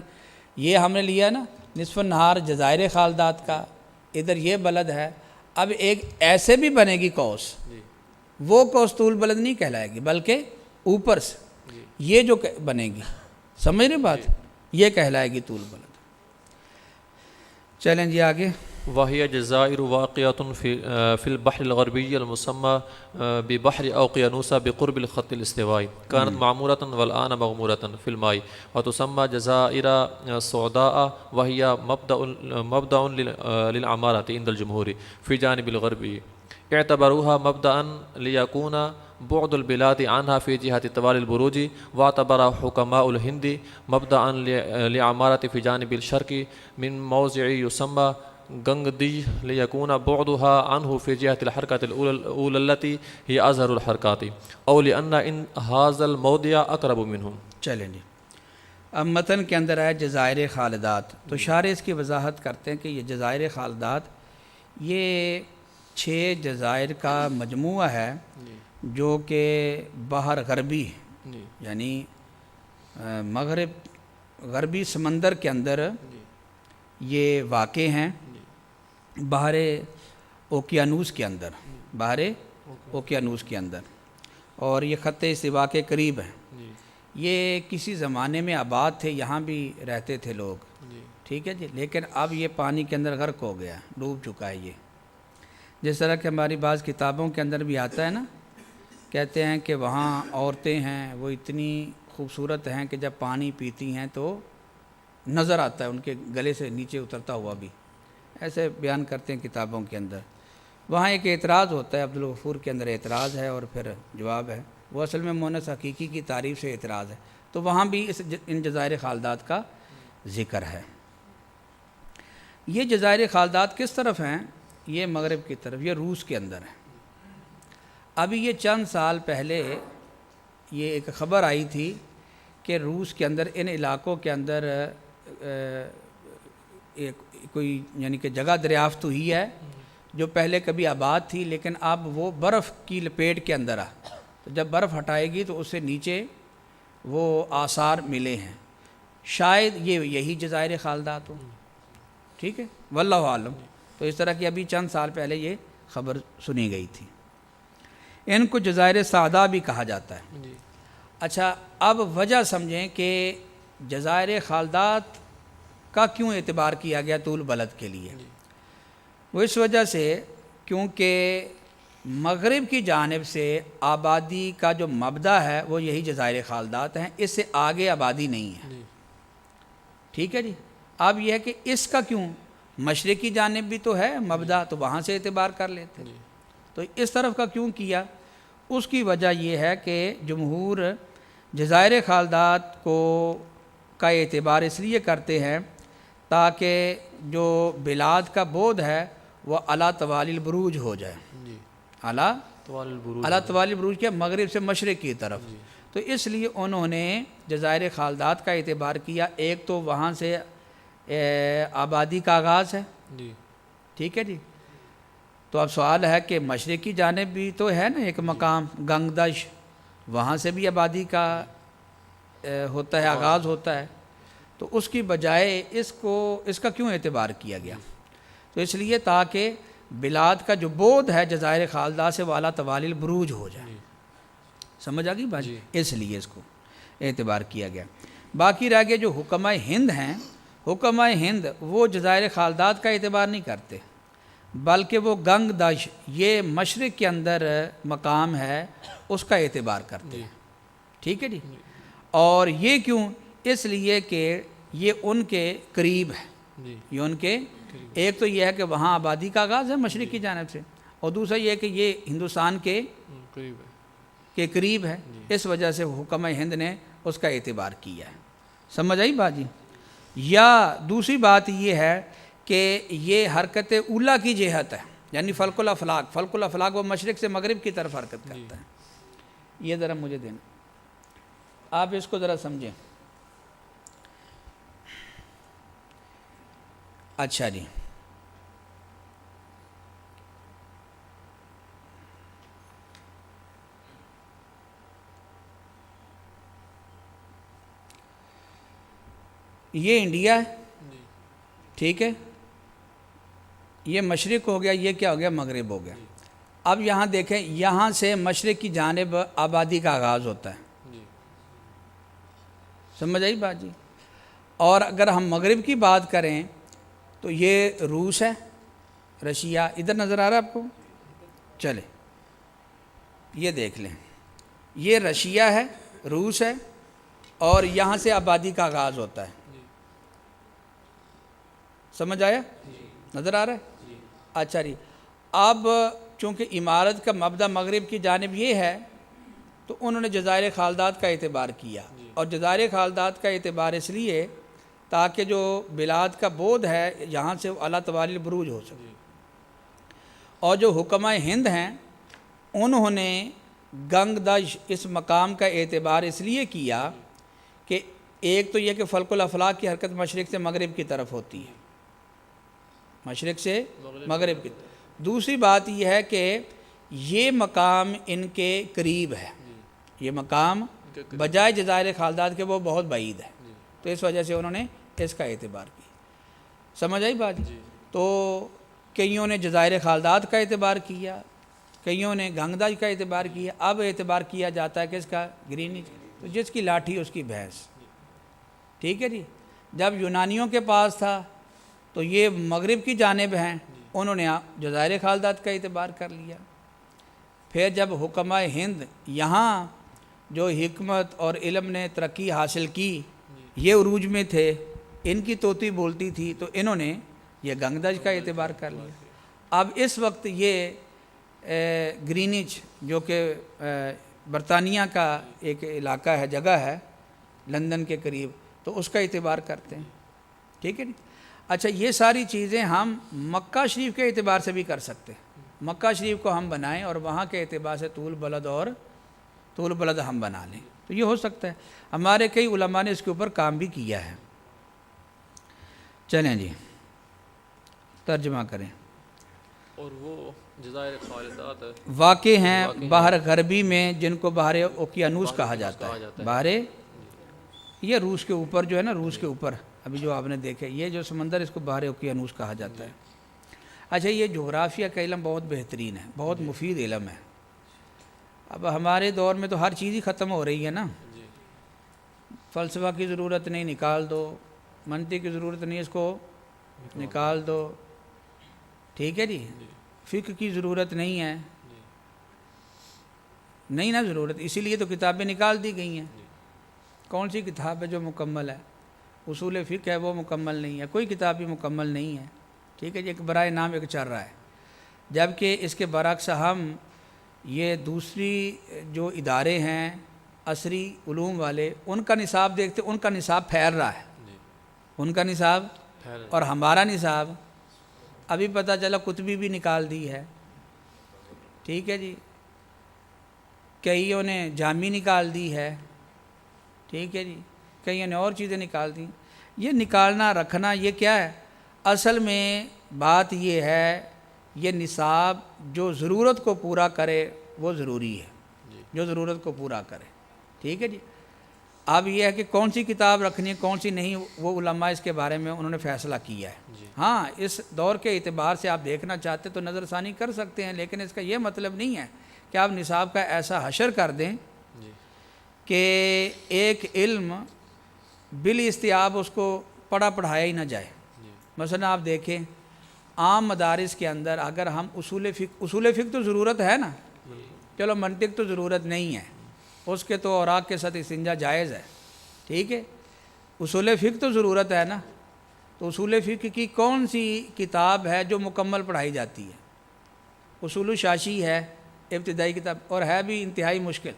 یہ ہم نے لیا نا نصف نہار جزائر خالدات کا، ادھر یہ بلد ہے. اب ایک ایسے بھی بنے گی قوس، وہ قوس طول بلد نہیں کہلائے گی بلکہ اوپر سے یہ جو بنے گی، سمجھ رہے بات؟ یہ کہلائے گی طول بلد. چلیں جی آگے. وهي جزائر واقعة في البحر الغربي المسمى ببحر أوقيانوسا بقرب الخط الاستوائي كانت معمورة والآن مغمورة في الماء وتسمى جزائر سوداء وهي مبدأ للعمارة عند الجمهور في جانب الغربي اعتبروها مبدأ ليكون بعد البلاد عنها في جهة طوال البروج واعتبر حكماء الهند مبدأ لعمارة في جانب الشرق من موضع يسمى گنگدی ليكون بعدها عنه في جهة الحركة الأولى التي هي أظهر الحركات أو لأن هذا الموضع أقرب منهم. چلیں جی، اب متن کے اندر ہے جزائر خالدات، تو شارح اس کی وضاحت کرتے ہیں کہ یہ جزائر خالدات یہ 6 جزائر کا مجموعہ ہے جو کہ بحر غربی یعنی مغرب غربی سمندر کے اندر یہ واقع ہیں، بحر اوقیانوس کے اندر، بحر اوقیانوس کے اندر، اور یہ خط استوا کے قریب ہیں۔ یہ کسی زمانے میں آباد تھے، یہاں بھی رہتے تھے لوگ، ٹھیک ہے جی، لیکن اب یہ پانی کے اندر غرق ہو گیا، ڈوب چکا ہے یہ۔ جس طرح کہ ہماری بعض کتابوں کے اندر بھی آتا ہے نا، کہتے ہیں کہ وہاں عورتیں ہیں وہ اتنی خوبصورت ہیں کہ جب پانی پیتی ہیں تو نظر آتا ہے ان کے گلے سے نیچے اترتا ہوا بھی، ایسے بیان کرتے ہیں کتابوں کے اندر۔ وہاں ایک اعتراض ہوتا ہے، عبدالغفور کے اندر اعتراض ہے اور پھر جواب ہے، وہ اصل میں مونس حقیقی کی تعریف سے اعتراض ہے، تو وہاں بھی ان جزائر خالدات کا ذکر ہے۔ یہ جزائر خالدات کس طرف ہیں؟ یہ مغرب کی طرف، یہ روس کے اندر ہے۔ ابھی یہ چند سال پہلے یہ ایک خبر آئی تھی کہ روس کے اندر ان علاقوں کے اندر کوئی یعنی کہ جگہ دریافت ہوئی ہے جو پہلے کبھی آباد تھی، لیکن اب وہ برف کی لپیٹ کے اندر تو جب برف ہٹائے گی تو اس سے نیچے وہ آثار ملے ہیں، شاید یہ یہی جزائر خالدات ہوں، ٹھیک ہے، واللہ عالم۔ تو اس طرح کی ابھی چند سال پہلے یہ خبر سنی گئی تھی۔ ان کو جزائر سعدہ بھی کہا جاتا ہے۔ اچھا، اب وجہ سمجھیں کہ جزائر خالدات کا کیوں اعتبار کیا گیا طول بلد کے لیے؟ وہ اس وجہ سے کیونکہ مغرب کی جانب سے آبادی کا جو مبدا ہے وہ یہی جزائر خالدات ہیں، اس سے آگے آبادی نہیں ہے، ٹھیک ہے جی۔ اب یہ ہے کہ اس کا کیوں، مشرق کی جانب بھی تو ہے مبدا، تو وہاں سے اعتبار کر لیتے، تو اس طرف کا کیوں کیا؟ اس کی وجہ یہ ہے کہ جمہور جزائر خالدات کا اعتبار اس لیے کرتے ہیں تاکہ جو بلاد کا بعد ہے وہ اعلیٰ طوال البروج ہو جائے، اعلیٰ طوال البروج کے مغرب سے مشرق کی طرف، تو اس لیے انہوں نے جزائر خالدات کا اعتبار کیا۔ ایک تو وہاں سے آبادی کا آغاز ہے، ٹھیک ہے جی۔ تو اب سوال ہے کہ مشرق کی جانب بھی تو ہے نا ایک مقام گنگدش، وہاں سے بھی آبادی کا ہوتا ہے، آغاز ہوتا ہے، تو اس کی بجائے اس کا کیوں اعتبار کیا گیا؟ تو اس لیے تاکہ بلاد کا جو بعد ہے جزائر خالدہ سے وہ اعلیٰ طوال البروج ہو جائے، سمجھ آ گئی بات؟ اس لیے اس کو اعتبار کیا گیا۔ باقی رہ گئے جو حکمہ ہند ہیں، حکمہ ہند وہ جزائر خالدات کا اعتبار نہیں کرتے، بلکہ وہ گنگ دش، یہ مشرق کے اندر مقام ہے، اس کا اعتبار کرتے ہیں، ٹھیک ہے جی۔ اور یہ کیوں؟ اس لیے کہ یہ ان کے قریب ہے، یہ ان کے ایک تو یہ ہے کہ وہاں آبادی کا آغاز ہے مشرق کی جانب سے، اور دوسرا یہ ہے کہ یہ ہندوستان کے قریب ہے، اس وجہ سے حکمہ ہند نے اس کا اعتبار کیا ہے، سمجھ آئی بات جی؟ یا دوسری بات یہ ہے کہ یہ حرکت اولا کی جہت ہے، یعنی فلک الافلاک وہ مشرق سے مغرب کی طرف حرکت کرتا ہے۔ یہ ذرا مجھے دینا، آپ اس کو ذرا سمجھیں۔ اچھا جی، یہ انڈیا ہے، ٹھیک ہے، یہ مشرق ہو گیا، یہ کیا ہو گیا؟ مغرب ہو گیا۔ اب یہاں دیکھیں، یہاں سے مشرق کی جانب آبادی کا آغاز ہوتا ہے، سمجھ آئی بات جی؟ اور اگر ہم مغرب کی بات کریں تو یہ روس ہے، رشیا ادھر نظر آ رہا ہے آپ کو؟ چلے یہ دیکھ لیں، یہ رشیا ہے، روس ہے، اور یہاں سے آبادی کا آغاز ہوتا ہے. سمجھ آیا؟ نظر آ رہا ہے؟ اچھا جی. اب چونکہ عمارت کا مبدا مغرب کی جانب یہ ہے تو انہوں نے جزائر خالدات کا اعتبار کیا، اور جزائر خالدات کا اعتبار اس لیے تاکہ جو بلاد کا بود ہے یہاں سے اعلیٰ توالی البروج ہو سکے. اور جو حکمہ ہند ہیں انہوں نے گنگ دش اس مقام کا اعتبار اس لیے کیا کہ ایک تو یہ کہ فلک الافلاک کی حرکت مشرق سے مغرب کی طرف ہوتی ہے، مشرق سے مغرب کی. دوسری بات یہ ہے کہ یہ مقام ان کے قریب ہے، یہ مقام بجائے جزائر خالدات کے وہ بہت بعید ہے، تو اس وجہ سے انہوں نے اس کا اعتبار کیا. سمجھ آئی بات؟ تو کئیوں نے جزائر خالدات کا اعتبار کیا، کئیوں نے گنگدج کا اعتبار کیا. اب اعتبار کیا جاتا ہے کہ اس کا گرینچ، تو جس کی لاٹھی اس کی بھینس. ٹھیک ہے جی. جب یونانیوں کے پاس تھا تو یہ مغرب کی جانب ہیں، انہوں نے جزائر خالدات کا اعتبار کر لیا. پھر جب حکمہ ہند یہاں جو حکمت اور علم نے ترقی حاصل کی یہ عروج میں تھے، ان کی طوطی بولتی تھی، تو انہوں نے یہ گنگدج کا اعتبار کر لیا. اب اس وقت یہ گرینچ جو کہ برطانیہ کا ایک علاقہ ہے، جگہ ہے لندن کے قریب، تو اس کا اعتبار کرتے ہیں. ٹھیک ہے جی. اچھا یہ ساری چیزیں ہم مکہ شریف کے اعتبار سے بھی کر سکتے ہیں. مکہ شریف کو ہم بنائیں اور وہاں کے اعتبار سے طول بلد ہم بنا لیں، تو یہ ہو سکتا ہے. ہمارے کئی علماء نے اس کے اوپر کام بھی کیا ہے. چلیں جی ترجمہ کریں. اور وہ جزائر خالدات واقع ہیں بحر غربی میں جن کو بحر اوقیانوس کہا جاتا ہے. بحر یہ روس کے اوپر جو ہے نا، روس کے اوپر ابھی جو آپ نے دیکھے یہ جو سمندر، اس کو بحر اوقیانوس کہا جاتا ہے. اچھا یہ جغرافیہ کا علم بہت بہترین ہے، بہت مفید علم ہے. اب ہمارے دور میں تو ہر چیز ہی ختم ہو رہی ہے نا. فلسفہ کی ضرورت نہیں، نکال دو. منطق کی ضرورت نہیں، اس کو نکال دو. ٹھیک ہے جی. فقہ کی ضرورت نہیں ہے، نہیں نا ضرورت، اسی لیے تو کتابیں نکال دی گئی ہیں. کون سی کتاب ہے جو مکمل ہے؟ اصول فقہ ہے وہ مکمل نہیں ہے، کوئی کتاب بھی مکمل نہیں ہے. ٹھیک ہے جی. ایک برائے نام ایک چل رہا ہے. جبکہ اس کے برعکس ہم یہ دوسری جو ادارے ہیں عصری علوم والے، ان کا نصاب دیکھتے، ان کا نصاب پھیل رہا ہے. ان کا نصاب اور ہمارا نصاب ابھی پتہ چلا قطبی بھی نکال دی ہے. ٹھیک ہے جی. کئیوں نے جامی نکال دی ہے. ٹھیک ہے جی. کئیوں نے اور چیزیں نکال دی. یہ نکالنا رکھنا یہ کیا ہے؟ اصل میں بات یہ ہے، یہ نصاب جو ضرورت کو پورا کرے وہ ضروری ہے، جو ضرورت کو پورا کرے. ٹھیک ہے جی. اب یہ ہے کہ کون سی کتاب رکھنی ہے کون سی نہیں، وہ علماء اس کے بارے میں انہوں نے فیصلہ کیا ہے. ہاں اس دور کے اعتبار سے آپ دیکھنا چاہتے تو نظر ثانی کر سکتے ہیں، لیکن اس کا یہ مطلب نہیں ہے کہ آپ نصاب کا ایسا حشر کر دیں کہ ایک علم بالاستیاب اس کو پڑھایا ہی نہ جائے. مثلا آپ دیکھیں عام مدارس کے اندر اگر ہم اصول فقہ تو ضرورت ہے نا، چلو منطق تو ضرورت نہیں ہے، اس کے تو اوراق کے ساتھ استنجا جائز ہے. ٹھیک ہے. اصول فقہ تو ضرورت ہے نا. تو اصول فقہ کی کون سی کتاب ہے جو مکمل پڑھائی جاتی ہے؟ اصول شاشی ہے ابتدائی کتاب، اور ہے بھی انتہائی مشکل،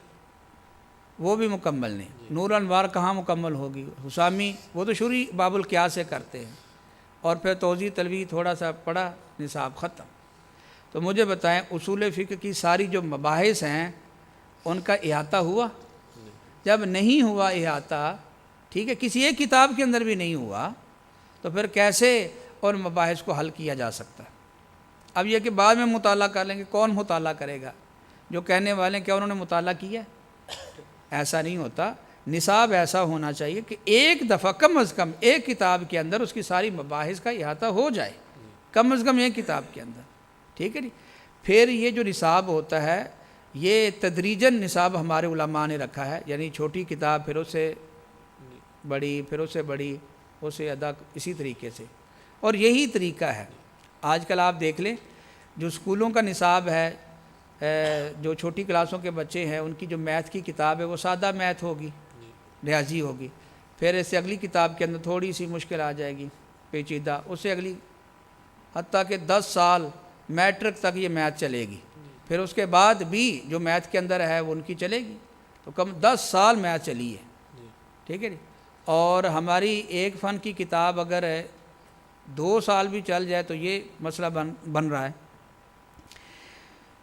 وہ بھی مکمل نہیں. نور انوار کہاں مکمل ہوگی؟ حسامی وہ تو شروع باب القیاس سے کرتے ہیں، اور پھر توضیح تلویح تھوڑا سا پڑھا، نصاب ختم. تو مجھے بتائیں اصول فقہ کی ساری جو مباحث ہیں ان کا احاطہ ہوا؟ جب نہیں ہوا احاطہ، ٹھیک ہے، کسی ایک کتاب کے اندر بھی نہیں ہوا، تو پھر کیسے ان مباحث کو حل کیا جا سکتا ہے؟ اب یہ کہ بعد میں مطالعہ کر لیں گے، کون مطالعہ کرے گا؟ جو کہنے والے ہیں کیا انہوں نے مطالعہ کیا؟ ایسا نہیں ہوتا. نصاب ایسا ہونا چاہیے کہ ایک دفعہ کم از کم ایک کتاب کے اندر اس کی ساری مباحث کا احاطہ ہو جائے، کم از کم ایک کتاب کے اندر. ٹھیک ہے جی. پھر یہ جو نصاب ہوتا ہے یہ تدریجاً نصاب ہمارے علماء نے رکھا ہے، یعنی چھوٹی کتاب پھر اس سے بڑی، پھر اس سے بڑی، اس سے ادا، اسی طریقے سے. اور یہی طریقہ ہے. آج کل آپ دیکھ لیں جو اسکولوں کا نصاب ہے، جو چھوٹی کلاسوں کے بچے ہیں ان کی جو میتھ کی کتاب ہے وہ سادہ میتھ ہوگی، ریاضی ہوگی، پھر اس سے اگلی کتاب کے اندر تھوڑی سی مشکل آ جائے گی، پیچیدہ، اس سے اگلی، حتیٰ کہ 10 سال میٹرک تک یہ میتھ چلے گی، پھر اس کے بعد بھی جو میتھ کے اندر ہے وہ ان کی چلے گی، تو کم 10 سال میتھ چلی ہے، ٹھیک ہے جی۔ اور ہماری ایک فن کی کتاب اگر 2 سال بھی چل جائے تو یہ مسئلہ بن رہا ہے۔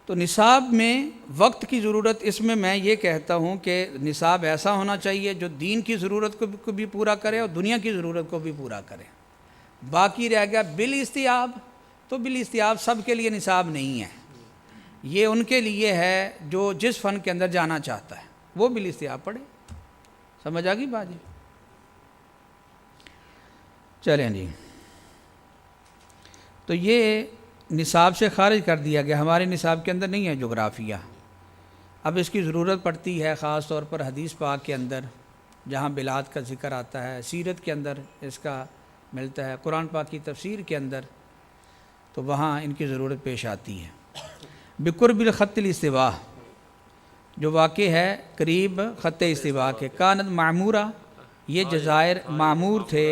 تو نصاب میں وقت کی ضرورت، اس میں یہ کہتا ہوں کہ نصاب ایسا ہونا چاہیے جو دین کی ضرورت کو بھی پورا کرے اور دنیا کی ضرورت کو بھی پورا کرے۔ باقی رہ گیا بالاستیاب، تو بالاستیاب سب کے لیے نصاب نہیں ہے، یہ ان کے لیے ہے جو جس فن کے اندر جانا چاہتا ہے وہ بالاستیاب پڑھے۔ سمجھ آ گئی بات جی؟ چلیں جی، تو یہ نصاب سے خارج کر دیا گیا، ہمارے نصاب کے اندر نہیں ہے جغرافیہ۔ اب اس کی ضرورت پڑتی ہے خاص طور پر حدیث پاک کے اندر جہاں بلاد کا ذکر آتا ہے، سیرت کے اندر اس کا ملتا ہے، قرآن پاک کی تفسیر کے اندر، تو وہاں ان کی ضرورت پیش آتی ہے۔ بقرب الخط الاستواء، جو واقع ہے قریب خط استوا کے، کانت معمورہ، یہ جزائر معمور تھے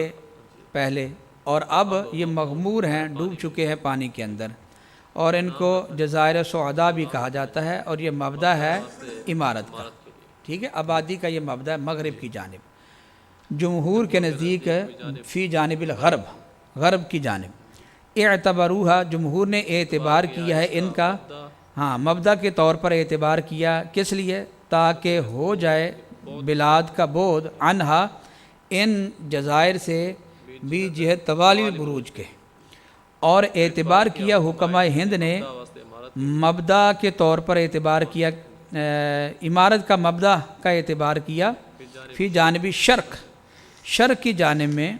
پہلے اور اب یہ مغمور ہیں، ڈوب چکے ہیں پانی کے اندر، اور ان کو جزائر سعداء بھی کہا جاتا ہے، اور یہ مبدا ہے عمارت کا، ٹھیک ہے، آبادی کا یہ مبدا ہے مغرب کی جانب، جمہور کے نزدیک فی جانب الغرب، غرب کی جانب، اعتبروہا، جمہور نے اعتبار کیا ہے ان کا، ہاں مبدا کے طور پر اعتبار کیا، کس لیے؟ تاکہ ہو جائے بلاد کا بعد عنہا، ان جزائر سے بھی جہت توالی البروج کے، اور اعتبار کیا حکمہ ہند نے مبدا کے طور پر اعتبار کیا، عمارت کا مبدا کا اعتبار کیا، فی جانبی شرق کی جانب میں،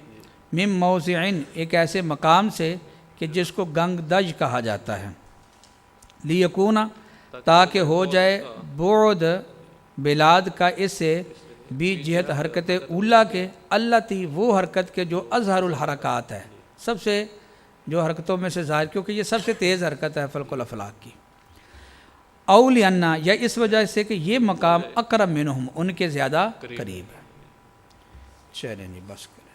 من موضعن، ایک ایسے مقام سے کہ جس کو گنگ دج کہا جاتا ہے، لیکونا، تاکہ ہو جائے بعد بلاد کا اس سے بھی جہت حرکت اولا کے، اللہ تی، وہ حرکت کے جو اظہر الحرکات ہے، سب سے جو حرکتوں میں سے ظاہر، کیونکہ یہ سب سے تیز حرکت ہے فلک الافلاک کی، اولینا، یا اس وجہ سے کہ یہ مقام اقرب منہم، ان کے زیادہ قریب ہے۔ چلیں جی بس کریں۔